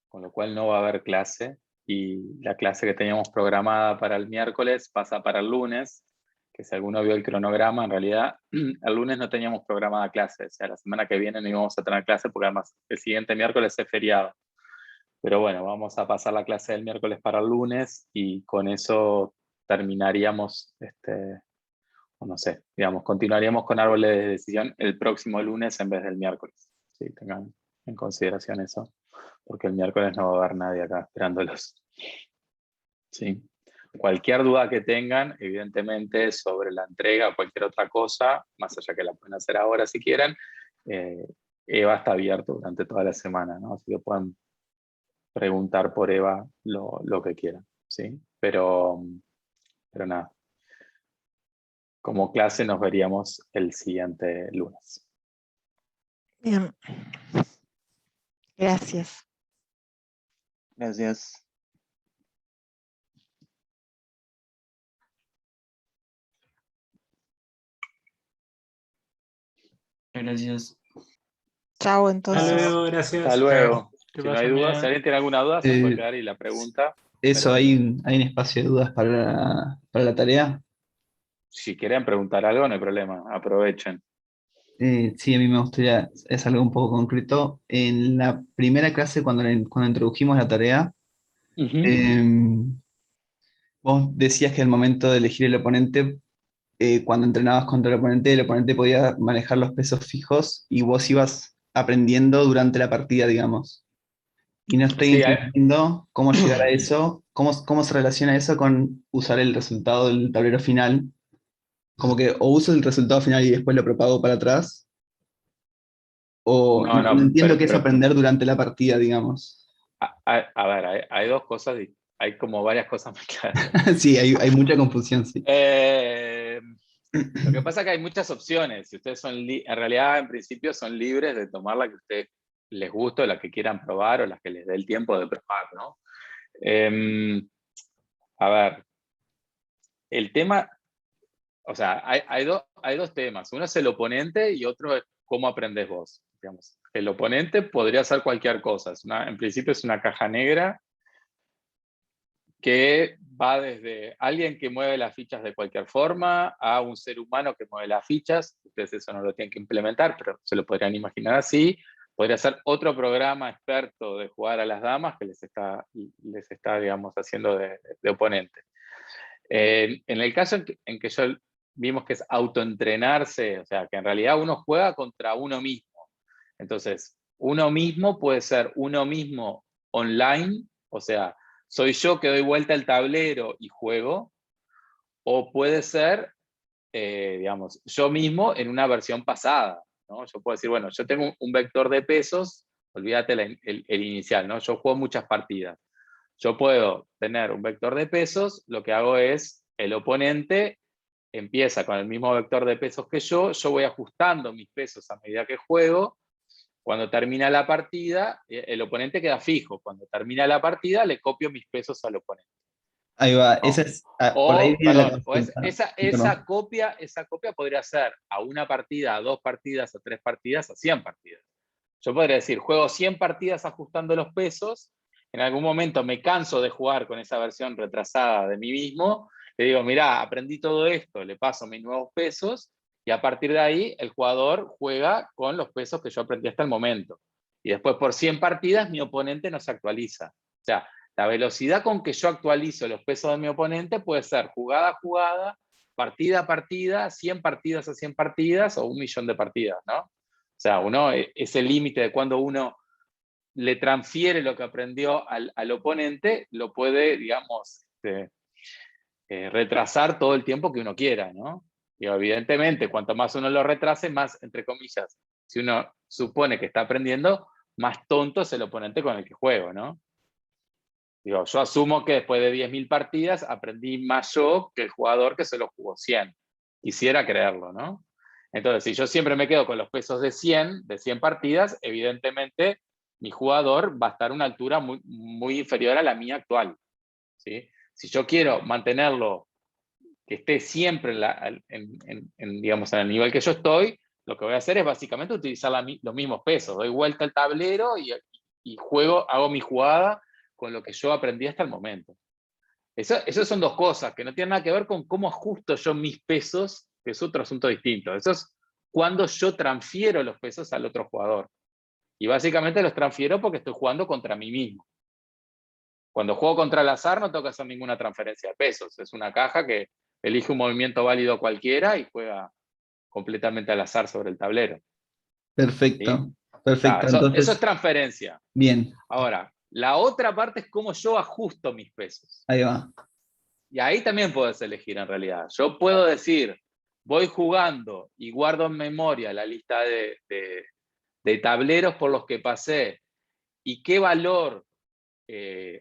con lo cual no va a haber clase, y la clase que teníamos programada para el miércoles pasa para el lunes, que si alguno vio el cronograma, en realidad el lunes no teníamos programada clase, o sea, la semana que viene no íbamos a tener clase porque además el siguiente miércoles es feriado. Pero bueno, vamos a pasar la clase del miércoles para el lunes y con eso terminaríamos, o no sé, digamos, continuaríamos con árboles de decisión el próximo lunes en vez del miércoles. Sí, tengan en consideración eso, porque el miércoles no va a haber nadie acá esperándolos. Sí. Cualquier duda que tengan, evidentemente, sobre la entrega o cualquier otra cosa, más allá que la pueden hacer ahora si quieren, Eva está abierto durante toda la semana, ¿no? Así que pueden preguntar por Eva lo que quieran, ¿sí? Pero nada. Como clase nos veríamos el siguiente lunes. Bien. Gracias. Gracias. Gracias. Chao Hasta entonces. luego, gracias. Hasta luego. Que Si no hay pasen dudas, bien. si alguien tiene alguna duda, se puede Eh, quedar y la pregunta. Eso, Pero hay un espacio de dudas para la tarea. si quieren preguntar algo, no hay problema, aprovechen. Sí, a mí me gustaría, es algo un poco concreto. En la primera clase, cuando introdujimos la tarea, vos decías que al momento de elegir el oponente, cuando entrenabas contra el oponente podía manejar los pesos fijos y vos ibas aprendiendo durante la partida, digamos. Y no estoy Sí, entendiendo cómo llegar a eso, cómo se relaciona eso con usar el resultado del tablero final. Como que o uso el resultado final y después lo propago para atrás, o no, no no, entiendo qué es pero aprender durante la partida, digamos. a ver, hay dos cosas, hay como varias cosas muy claras. Sí, hay mucha confusión, sí. Lo que pasa es que hay muchas opciones, y ustedes en realidad en principio son libres de tomar la que a ustedes les guste, o la que quieran probar, o las que les dé el tiempo de probar, ¿no? A ver, el tema, o sea, hay dos temas. Uno es el oponente y otro es cómo aprendes vos. Digamos. El oponente podría hacer cualquier cosa. En principio es una caja negra que va desde alguien que mueve las fichas de cualquier forma a un ser humano que mueve las fichas. Ustedes eso no lo tienen que implementar, pero se lo podrían imaginar así. Podría ser otro programa experto de jugar a las damas que les está digamos, haciendo de oponente. En el caso en que yo vimos que es autoentrenarse, o sea, que en realidad uno juega contra uno mismo. Entonces, uno mismo puede ser uno mismo online, o sea, soy yo que doy vuelta el tablero y juego, o puede ser, digamos, yo mismo en una versión pasada, ¿no? Yo puedo decir, bueno, yo tengo un vector de pesos Olvídate el inicial, ¿no? Yo juego muchas partidas. Yo puedo tener un vector de pesos, lo que hago es, el oponente empieza con el mismo vector de pesos que yo voy ajustando mis pesos a medida que juego. Cuando termina la partida, el oponente queda fijo. Cuando termina la partida, le copio mis pesos al oponente. Ahí va, ¿No? esa es, por ahí viene la consulta. Esa copia podría ser a una partida, a 2 partidas, a 3 partidas, a 100 partidas. Yo podría decir, juego 100 partidas ajustando los pesos, en algún momento me canso de jugar con esa versión retrasada de mí mismo, le digo, mirá, aprendí todo esto, le paso mis nuevos pesos, y a partir de ahí el jugador juega con los pesos que yo aprendí hasta el momento. Y después por 100 partidas mi oponente no se actualiza. O sea, la velocidad con que yo actualizo los pesos de mi oponente puede ser jugada a jugada, partida a partida, 100 partidas a 100 partidas o 1.000.000 de partidas, ¿no? O sea, ese límite de cuando uno le transfiere lo que aprendió al oponente, lo puede, digamos, retrasar todo el tiempo que uno quiera, ¿no? Y evidentemente, cuanto más uno lo retrase, más, entre comillas, si uno supone que está aprendiendo, más tonto es el oponente con el que juego, ¿no? Digo, yo asumo que después de 10.000 partidas aprendí más yo que el jugador que solo jugó 100. Quisiera creerlo, ¿no? Entonces, si yo siempre me quedo con los pesos de 100 partidas, evidentemente mi jugador va a estar a una altura muy, muy inferior a la mía actual, ¿sí? Si yo quiero mantenerlo que esté siempre digamos, en el nivel que yo estoy, lo que voy a hacer es básicamente utilizar los mismos pesos. Doy vuelta al tablero y juego, hago mi jugada con lo que yo aprendí hasta el momento. Esas son dos cosas que no tienen nada que ver con cómo ajusto yo mis pesos, que es otro asunto distinto. Eso es cuando yo transfiero los pesos al otro jugador. Y básicamente los transfiero porque estoy jugando contra mí mismo. Cuando juego contra el azar no tengo que hacer ninguna transferencia de pesos. Es una caja que elige un movimiento válido cualquiera y juega completamente al azar sobre el tablero. Perfecto, ¿Sí? perfecto. Entonces, eso es transferencia. bien, Ahora, la otra parte es cómo yo ajusto mis pesos. ahí va. Y ahí también puedes elegir en realidad. Yo puedo decir, voy jugando y guardo en memoria la lista de tableros por los que pasé y qué valor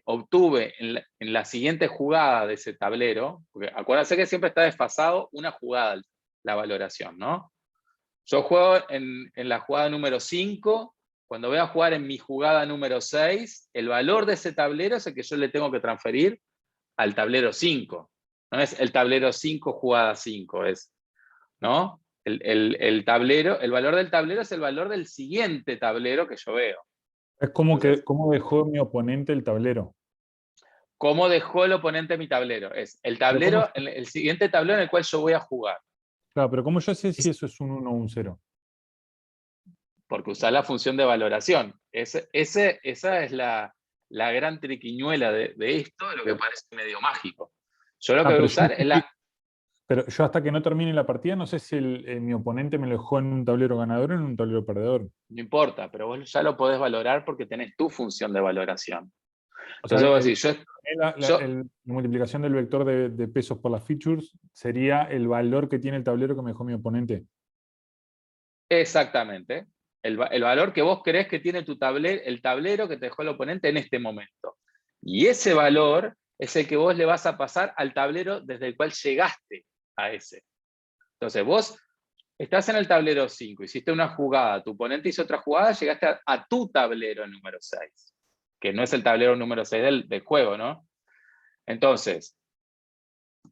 obtuve en la siguiente jugada de ese tablero, porque acuérdense que siempre está desfasado una jugada, la valoración, ¿no? Yo juego en la jugada número 5, cuando voy a jugar en mi jugada número 6, el valor de ese tablero es el que yo le tengo que transferir al tablero 5. No es el tablero 5, jugada 5, es, ¿no? El valor del tablero es el valor del siguiente tablero que yo veo. Es como que cómo dejó mi oponente el tablero. ¿Cómo dejó el oponente mi tablero? Es el tablero, el siguiente tablero en el cual yo voy a jugar. Claro, pero ¿cómo yo sé si eso es un 1 o un 0? Porque usar la función de valoración. Esa es la gran triquiñuela de esto, de lo que parece medio mágico. Yo lo que voy a usar es la... Pero yo hasta que no termine la partida no sé si mi oponente me lo dejó en un tablero ganador o en un tablero perdedor. No importa, pero vos ya lo podés valorar porque tenés tu función de valoración. O sea, Entonces, vos decís, la multiplicación del vector de pesos por las features sería el valor que tiene el tablero que me dejó mi oponente. Exactamente. El valor que vos creés que tiene el tablero que te dejó el oponente en este momento. Y ese valor es el que vos le vas a pasar al tablero desde el cual llegaste a ese. Entonces vos estás en el tablero 5, hiciste una jugada, tu oponente hizo otra jugada, llegaste a tu tablero número 6, que no es el tablero número 6 del juego, ¿no? Entonces,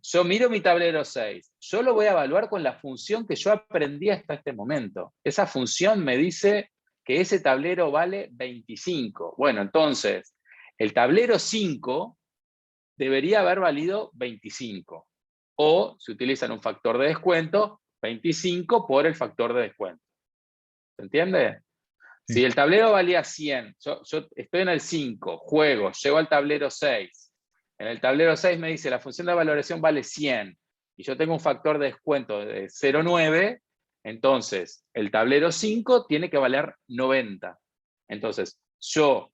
yo miro mi tablero 6, yo lo voy a evaluar con la función que yo aprendí hasta este momento. Esa función me dice que ese tablero vale 25. Bueno, entonces, el tablero 5 debería haber valido 25. O, si utilizan un factor de descuento, 25 por el factor de descuento. ¿Se entiende? Sí. Si el tablero valía 100, yo estoy en el 5, juego, llego al tablero 6. En el tablero 6 me dice la función de valoración vale 100 y yo tengo un factor de descuento de 0,9, entonces el tablero 5 tiene que valer 90. Entonces yo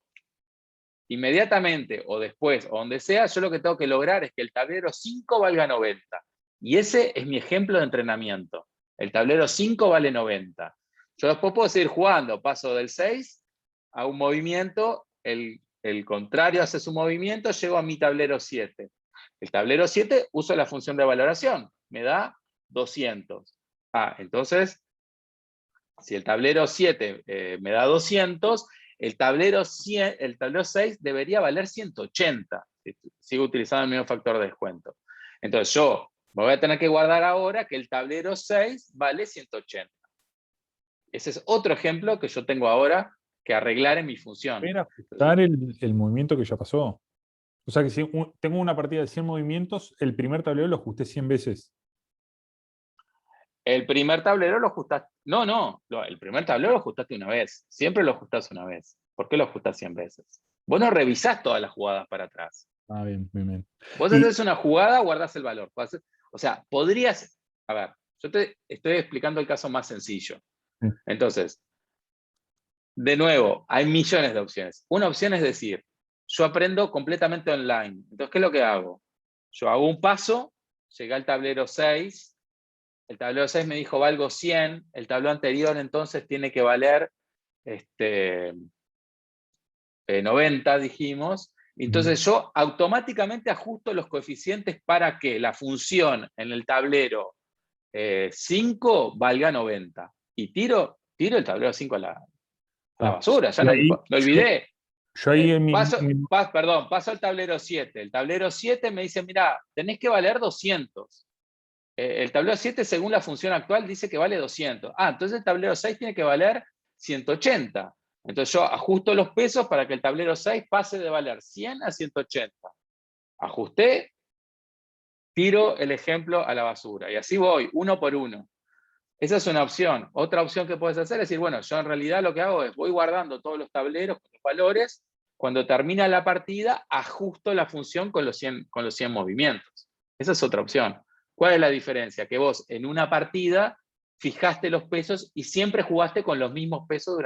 inmediatamente o después o donde sea, yo lo que tengo que lograr es que el tablero 5 valga 90. Y ese es mi ejemplo de entrenamiento. El tablero 5 vale 90. Yo después puedo seguir jugando, paso del 6 hago un movimiento, el contrario hace su movimiento, llego a mi tablero 7. El tablero 7 uso la función de valoración, me da 200. Entonces, si el tablero 7 me da 200, el tablero 6 debería valer 180. Sigo utilizando el mismo factor de descuento. Entonces yo me voy a tener que guardar ahora que el tablero 6 vale 180. Ese es otro ejemplo que yo tengo ahora que arreglar en mi función. Era ajustar el movimiento que ya pasó. O sea que si tengo una partida de 100 movimientos, el primer tablero lo ajusté 100 veces. El primer tablero lo ajustaste. No, el primer tablero lo ajustaste una vez. Siempre lo ajustás una vez. ¿Por qué lo ajustás 100 veces? Vos no revisás todas las jugadas para atrás. Bien. Vos haces una jugada, guardás el valor. O sea, podrías... A ver, yo te estoy explicando el caso más sencillo. Entonces, de nuevo, hay millones de opciones. Una opción es decir, yo aprendo completamente online. Entonces, ¿qué es lo que hago? Yo hago un paso, llegué al tablero 6, el tablero 6 me dijo valgo 100, el tablero anterior entonces tiene que valer 90, dijimos. Entonces yo automáticamente ajusto los coeficientes para que la función en el tablero 5 valga 90. Y tiro el tablero 5 a la basura, ya lo olvidé. Yo ahí en paso al tablero 7. El tablero 7 me dice, mira, tenés que valer 200. El tablero 7, según la función actual, dice que vale 200. Entonces el tablero 6 tiene que valer 180. Entonces yo ajusto los pesos para que el tablero 6 pase de valer 100 a 180. Ajusté, tiro el ejemplo a la basura. Y así voy, uno por uno. Esa es una opción. Otra opción que puedes hacer es decir, bueno, yo en realidad lo que hago es, voy guardando todos los tableros con los valores, cuando termina la partida, ajusto la función con los 100 movimientos. Esa es otra opción. ¿Cuál es la diferencia? Que vos en una partida fijaste los pesos y siempre jugaste con los mismos pesos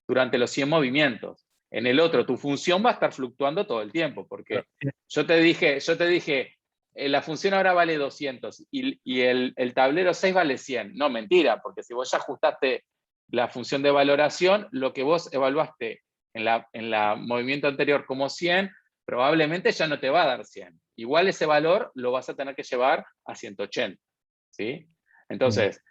durante los 100 movimientos. En el otro, tu función va a estar fluctuando todo el tiempo, porque yo te dije, la función ahora vale 200 y el tablero 6 vale 100. No, mentira, porque si vos ya ajustaste la función de valoración, lo que vos evaluaste en la movimiento anterior como 100, probablemente ya no te va a dar 100. Igual ese valor lo vas a tener que llevar a 180. ¿Sí? Entonces,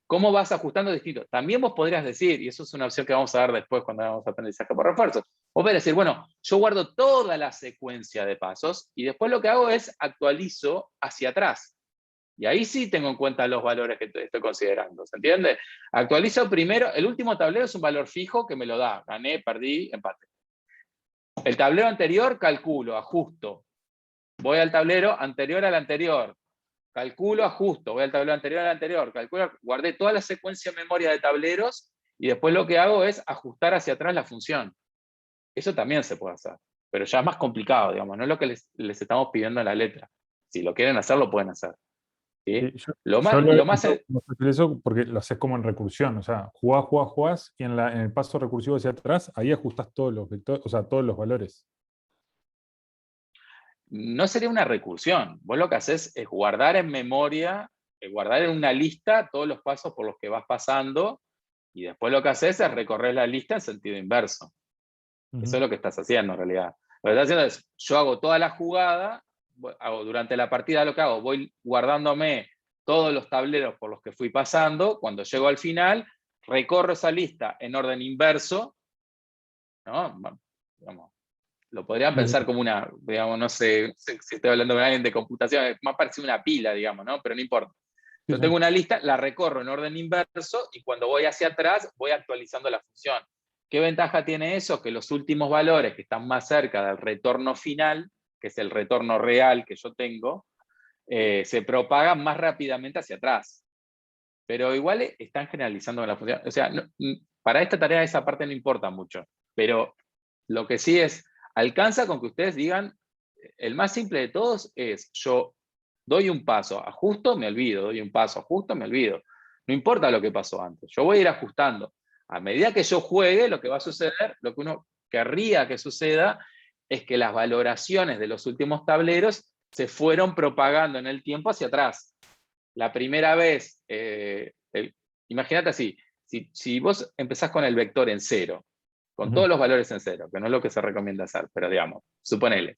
¿cómo vas ajustando distinto? También vos podrías decir, y eso es una opción que vamos a ver después cuando hagamos aprendizaje por refuerzo, vos podés decir, bueno, yo guardo toda la secuencia de pasos y después lo que hago es actualizo hacia atrás. Y ahí sí tengo en cuenta los valores que estoy considerando, ¿se entiende? Actualizo primero, el último tablero es un valor fijo que me lo da, gané, perdí, empate. El tablero anterior calculo, ajusto. Voy al tablero anterior al anterior. Calculo, ajusto. Voy al tablero anterior al anterior. Calculo, guardé toda la secuencia de memoria de tableros y después lo que hago es ajustar hacia atrás la función. Eso también se puede hacer. Pero ya es más complicado, digamos. No es lo que les estamos pidiendo en la letra. Si lo quieren hacer, lo pueden hacer. ¿Sí? Lo más eso porque lo haces como en recursión, o sea, jugás y en el paso recursivo hacia atrás, ahí ajustás todos los vectores, o sea, todos los valores. No sería una recursión. Vos lo que haces es guardar en memoria, guardar en una lista todos los pasos por los que vas pasando, y después lo que haces es recorrer la lista en sentido inverso. Eso es lo que estás haciendo en realidad. Lo que estás haciendo es, yo hago toda la jugada, durante la partida lo que hago, voy guardándome todos los tableros por los que fui pasando, cuando llego al final, recorro esa lista en orden inverso, ¿no? Digamos, lo podrían pensar como una, digamos, no sé si estoy hablando con alguien de computación, es más parecido a una pila, digamos, ¿no? Pero no importa. Yo tengo una lista, la recorro en orden inverso, y cuando voy hacia atrás, voy actualizando la función. ¿Qué ventaja tiene eso? Que los últimos valores que están más cerca del retorno final, que es el retorno real que yo tengo, se propagan más rápidamente hacia atrás. Pero igual están generalizando con la función. O sea, para esta tarea esa parte no importa mucho. Pero lo que sí es, alcanza con que ustedes digan, el más simple de todos es, yo doy un paso, ajusto, me olvido, doy un paso, ajusto, me olvido. No importa lo que pasó antes, yo voy a ir ajustando. A medida que yo juegue, lo que va a suceder, lo que uno querría que suceda, es que las valoraciones de los últimos tableros se fueron propagando en el tiempo hacia atrás. La primera vez, imagínate así, si vos empezás con el vector en 0, con todos los valores en cero, que no es lo que se recomienda hacer, pero digamos, suponele.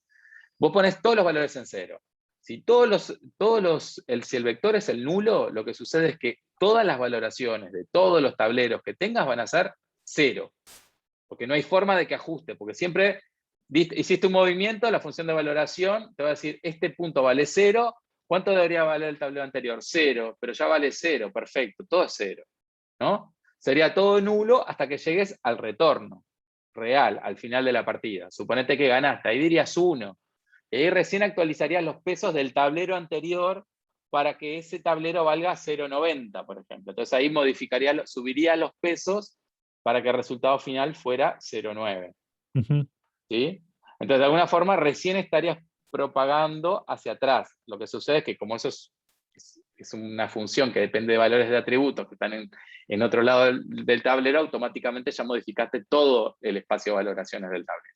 Vos pones todos los valores en cero. Si si el vector es el nulo, lo que sucede es que todas las valoraciones de todos los tableros que tengas van a ser 0. Porque no hay forma de que ajuste, porque siempre hiciste un movimiento, la función de valoración te va a decir, este punto vale 0, ¿cuánto debería valer el tablero anterior? 0, pero ya vale 0, perfecto, todo es 0, ¿no? Sería todo nulo hasta que llegues al retorno real, al final de la partida. Suponete que ganaste, ahí dirías 1, y ahí recién actualizarías los pesos del tablero anterior para que ese tablero valga 0,90, por ejemplo. Entonces ahí subiría los pesos para que el resultado final fuera 0,9. ¿Sí? Entonces, de alguna forma, recién estarías propagando hacia atrás. Lo que sucede es que como eso es una función que depende de valores de atributos que están en otro lado del tablero, automáticamente ya modificaste todo el espacio de valoraciones del tablero.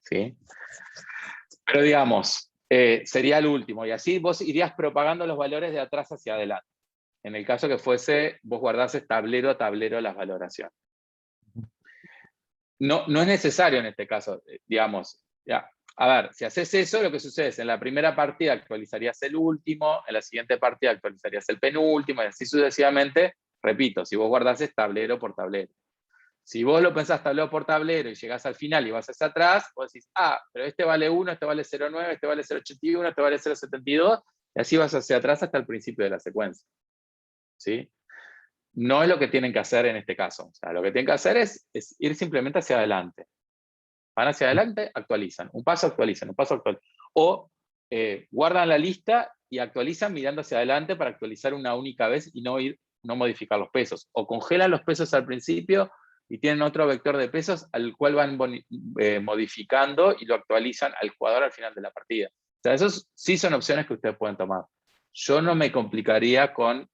¿Sí? Pero digamos, sería el último, y así vos irías propagando los valores de atrás hacia adelante. En el caso que vos guardases tablero a tablero las valoraciones. No es necesario en este caso, digamos. Ya. A ver, si haces eso, lo que sucede es en la primera partida actualizarías el último, en la siguiente partida actualizarías el penúltimo, y así sucesivamente, repito, si vos guardases tablero por tablero. Si vos lo pensás tablero por tablero y llegás al final y vas hacia atrás, vos decís, pero este vale 1, este vale 0,9, este vale 0,81, este vale 0,72, y así vas hacia atrás hasta el principio de la secuencia. ¿Sí? No es lo que tienen que hacer en este caso. O sea, lo que tienen que hacer es ir simplemente hacia adelante. Van hacia adelante, actualizan. Un paso actualizan, un paso actualizan. O guardan la lista y actualizan mirando hacia adelante para actualizar una única vez y no modificar los pesos. O congelan los pesos al principio y tienen otro vector de pesos al cual van modificando y lo actualizan al jugador al final de la partida. O sea, esos sí son opciones que ustedes pueden tomar. Yo no me complicaría con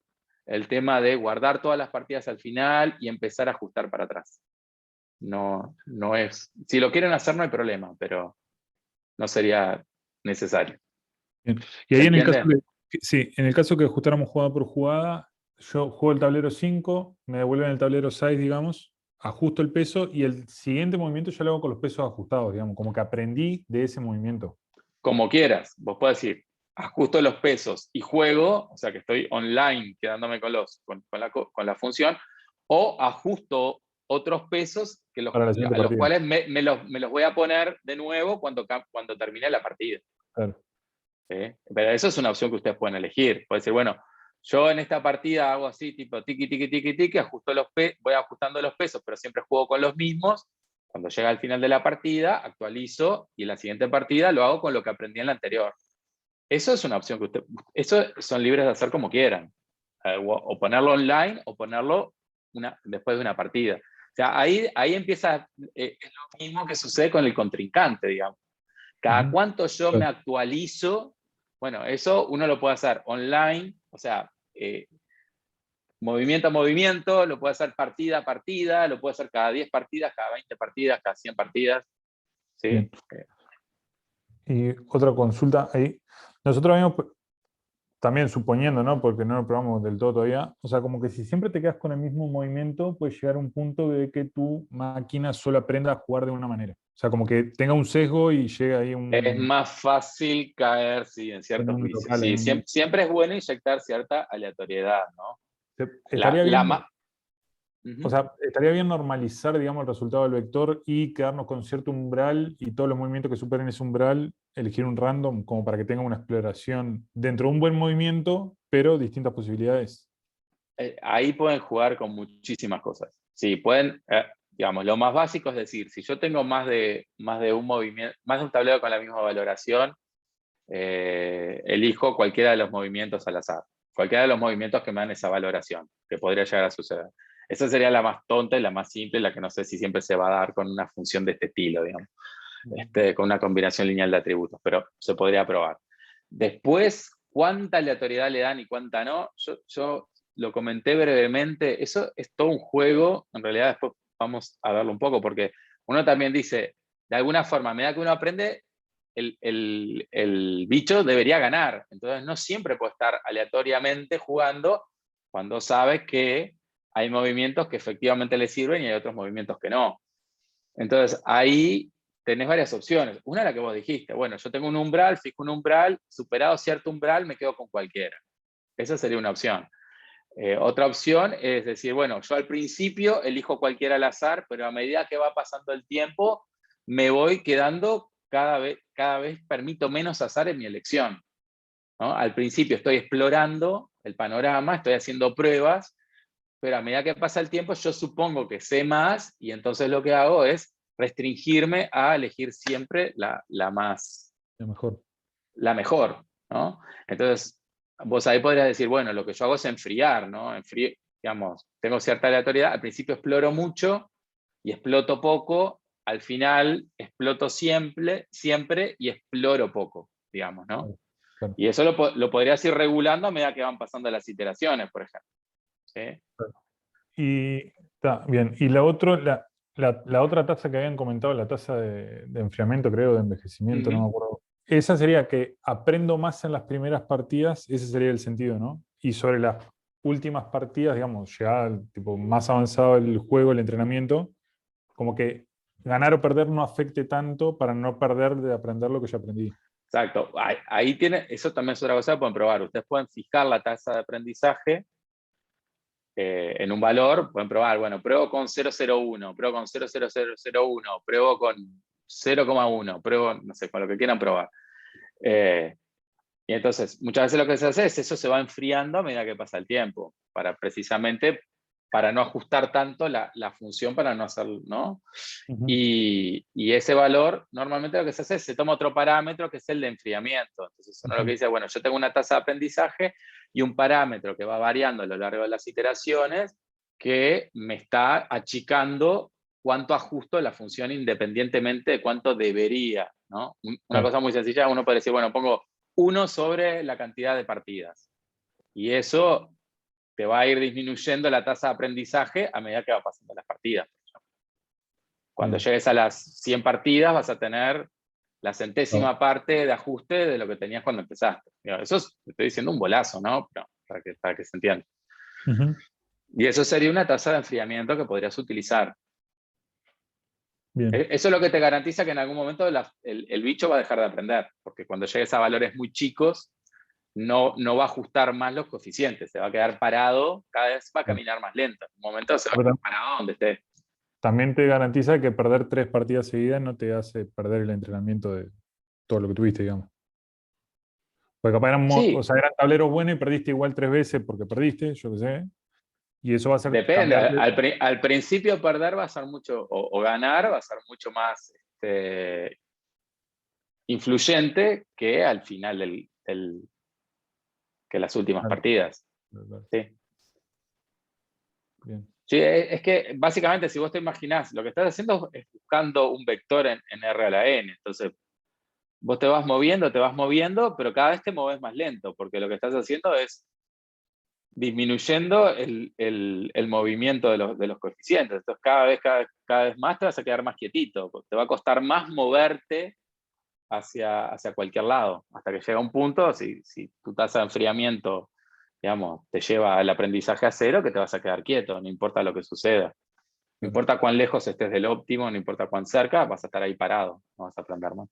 el tema de guardar todas las partidas al final y empezar a ajustar para atrás. No es. Si lo quieren hacer no hay problema, pero no sería necesario. Bien. Y ahí ¿Se en el caso entiende? en el caso que ajustáramos jugada por jugada, yo juego el tablero 5, me devuelven el tablero 6, digamos, ajusto el peso y el siguiente movimiento ya lo hago con los pesos ajustados, digamos, como que aprendí de ese movimiento. Como quieras, vos podés decir, ajusto los pesos y juego, o sea que estoy online quedándome con la función, o ajusto otros pesos Para la a siguiente los partida. cuales me los voy a poner de nuevo cuando termine la partida. Claro. ¿Sí? Pero eso es una opción que ustedes pueden elegir. Pueden decir, bueno, yo en esta partida hago así, tipo tiki, tiki, tiki, tiki, voy ajustando los pesos, pero siempre juego con los mismos. Cuando llega al final de la partida, actualizo y en la siguiente partida lo hago con lo que aprendí en la anterior. Eso es una opción que eso son libres de hacer como quieran. O ponerlo online o ponerlo después de una partida. O sea, ahí empieza, es lo mismo que sucede con el contrincante, digamos. Cada cuánto yo me actualizo, bueno, eso uno lo puede hacer online, o sea, movimiento a movimiento, lo puede hacer partida a partida, lo puede hacer cada 10 partidas, cada 20 partidas, cada 100 partidas. ¿Sí? Y otra consulta ahí. Nosotros habíamos, también suponiendo, ¿no? Porque no lo probamos del todo todavía, o sea, como que si siempre te quedas con el mismo movimiento, puede llegar a un punto de que tu máquina solo aprenda a jugar de una manera. O sea, como que tenga un sesgo y llega ahí Es más fácil caer, sí, en ciertos un vicios. local, Sí, siempre es bueno inyectar cierta aleatoriedad, ¿no? Estaría bien, o sea, estaría bien normalizar, digamos, el resultado del vector y quedarnos con cierto umbral y todos los movimientos que superen ese umbral, elegir un random como para que tenga una exploración dentro de un buen movimiento, pero distintas posibilidades. Ahí pueden jugar con muchísimas cosas. Sí, pueden, digamos, lo más básico es decir, si yo tengo más de un movimiento, más de un tablero con la misma valoración, elijo cualquiera de los movimientos al azar. Cualquiera de los movimientos que me dan esa valoración, que podría llegar a suceder. Esa sería la más tonta y la más simple, la que no sé si siempre se va a dar con una función de este estilo, digamos. Con una combinación lineal de atributos, pero se podría probar. Después, ¿cuánta aleatoriedad le dan y cuánta no? Yo lo comenté brevemente, eso es todo un juego, en realidad después vamos a verlo un poco, porque uno también dice, de alguna forma, a medida que uno aprende, el bicho debería ganar, entonces no siempre puede estar aleatoriamente jugando cuando sabe que hay movimientos que efectivamente le sirven y hay otros movimientos que no. Entonces, ahí tenés varias opciones. Una es la que vos dijiste. Bueno, yo tengo un umbral, fijo un umbral, superado cierto umbral, me quedo con cualquiera. Esa sería una opción. Otra opción es decir, bueno, yo al principio elijo cualquiera al azar, pero a medida que va pasando el tiempo, me voy quedando cada vez permito menos azar en mi elección, ¿no? Al principio estoy explorando el panorama, estoy haciendo pruebas, pero a medida que pasa el tiempo yo supongo que sé más y entonces lo que hago es restringirme a elegir siempre la mejor, ¿no? Entonces, vos ahí podrías decir, bueno, lo que yo hago es enfriar, ¿no? Digamos, tengo cierta aleatoriedad, al principio exploro mucho y exploto poco, al final exploto siempre y exploro poco, digamos, ¿no? Claro. Y eso lo podrías ir regulando a medida que van pasando las iteraciones, por ejemplo. ¿Sí? Y está bien. Y la otra tasa que habían comentado, la tasa de enfriamiento, creo, de envejecimiento, no me acuerdo. Esa sería que aprendo más en las primeras partidas, ese sería el sentido, ¿no? Y sobre las últimas partidas, digamos, ya tipo, más avanzado el juego, el entrenamiento, como que ganar o perder no afecte tanto para no perder de aprender lo que ya aprendí. Exacto. Ahí tiene, eso también es otra cosa que pueden probar. Ustedes pueden fijar la tasa de aprendizaje en un valor, pueden probar, bueno, pruebo con 0,01, pruebo con 0,0001, pruebo con 0,1, pruebo, no sé, con lo que quieran probar. Y entonces, muchas veces lo que se hace es eso se va enfriando a medida que pasa el tiempo, precisamente para no ajustar tanto la función, para no hacer, ¿no? Y ese valor, normalmente lo que se hace es se toma otro parámetro que es el de enfriamiento. Entonces uno lo que dice, bueno, yo tengo una tasa de aprendizaje y un parámetro que va variando a lo largo de las iteraciones que me está achicando cuánto ajusto la función independientemente de cuánto debería, ¿no? Una cosa muy sencilla, uno puede decir, bueno, pongo 1 sobre la cantidad de partidas. Y eso te va a ir disminuyendo la tasa de aprendizaje a medida que va pasando las partidas. Cuando llegues a las 100 partidas vas a tener la centésima parte de ajuste de lo que tenías cuando empezaste. Eso te estoy diciendo un bolazo, ¿no? Pero para que se entienda. Y eso sería una tasa de enfriamiento que podrías utilizar. Bien. Eso es lo que te garantiza que en algún momento el bicho va a dejar de aprender, porque cuando llegues a valores muy chicos, no va a ajustar más los coeficientes, se va a quedar parado, cada vez va a caminar más lento. En un momento se va a quedar parado donde esté. También te garantiza que perder 3 partidas seguidas no te hace perder el entrenamiento de todo lo que tuviste, digamos. Porque capaz eran, o sea, eran tableros buenos y perdiste igual 3 veces porque perdiste, yo qué sé. Y eso va a ser... Depende, al principio perder va a ser mucho, o ganar va a ser mucho más influyente que al final que las últimas partidas. Sí. Bien. Sí, es que básicamente si vos te imaginás, lo que estás haciendo es buscando un vector en R a la N. Entonces, vos te vas moviendo, pero cada vez te moves más lento, porque lo que estás haciendo es disminuyendo el movimiento de los coeficientes. Entonces, cada vez más te vas a quedar más quietito. Te va a costar más moverte hacia cualquier lado, hasta que llega un punto, si tu tasa de enfriamiento, digamos, te lleva al aprendizaje a 0, que te vas a quedar quieto, no importa lo que suceda. No importa cuán lejos estés del óptimo, no importa cuán cerca, vas a estar ahí parado, no vas a aprender más.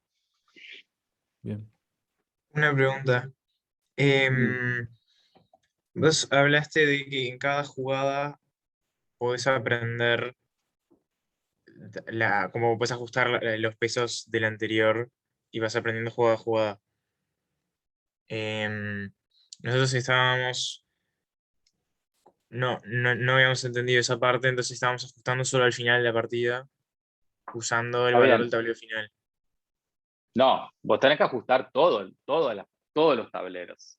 Bien. Una pregunta. Vos hablaste de que en cada jugada podés aprender cómo puedes ajustar los pesos del anterior y vas aprendiendo jugada a jugada. Nosotros estábamos... No habíamos entendido esa parte, entonces estábamos ajustando solo al final de la partida, usando el valor del tablero final. No, vos tenés que ajustar todos los tableros.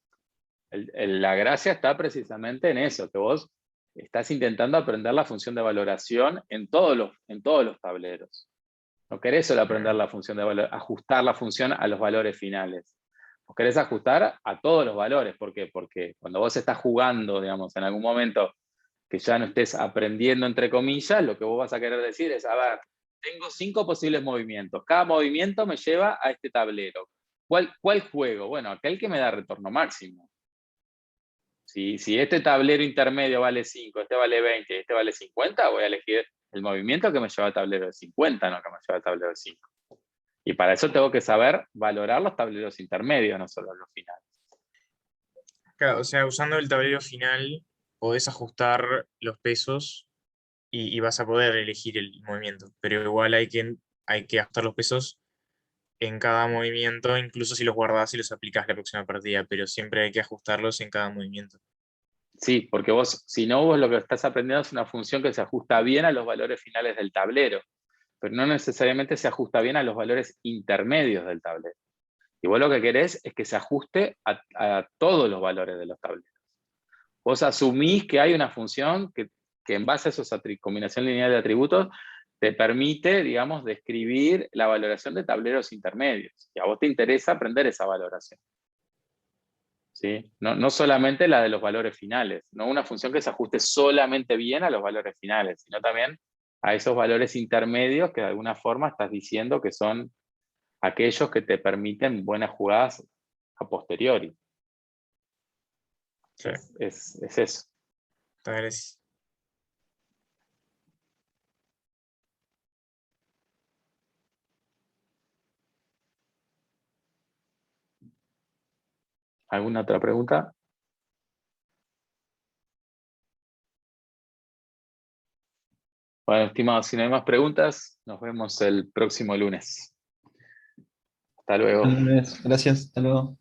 La gracia está precisamente en eso, que vos estás intentando aprender la función de valoración en todos los tableros. No querés solo aprender la función de ajustar la función a los valores finales. Vos querés ajustar a todos los valores. ¿Por qué? Porque cuando vos estás jugando, digamos, en algún momento que ya no estés aprendiendo, entre comillas, lo que vos vas a querer decir es, a ver, tengo 5 posibles movimientos. Cada movimiento me lleva a este tablero. ¿Cuál juego? Bueno, aquel que me da retorno máximo. Si este tablero intermedio vale 5, este vale 20 y este vale 50, voy a elegir el movimiento que me lleva al tablero de 50, no que me lleva al tablero de 5. Y para eso tengo que saber valorar los tableros intermedios, no solo los finales. Claro, o sea, usando el tablero final, podés ajustar los pesos y vas a poder elegir el movimiento. Pero igual hay que ajustar los pesos en cada movimiento, incluso si los guardás y los aplicás la próxima partida, pero siempre hay que ajustarlos en cada movimiento. Sí, porque vos, si no, vos lo que estás aprendiendo es una función que se ajusta bien a los valores finales del tablero, pero no necesariamente se ajusta bien a los valores intermedios del tablero. Y vos lo que querés es que se ajuste a todos los valores de los tableros. Vos asumís que hay una función que en base a esa combinación lineal de atributos te permite, digamos, describir la valoración de tableros intermedios. Y a vos te interesa aprender esa valoración. ¿Sí? No solamente la de los valores finales, no una función que se ajuste solamente bien a los valores finales, sino también a esos valores intermedios que de alguna forma estás diciendo que son aquellos que te permiten buenas jugadas a posteriori. Sí. Es eso. Gracias. ¿Alguna otra pregunta? Bueno, estimados, si no hay más preguntas, nos vemos el próximo lunes. Hasta luego. Gracias, hasta luego.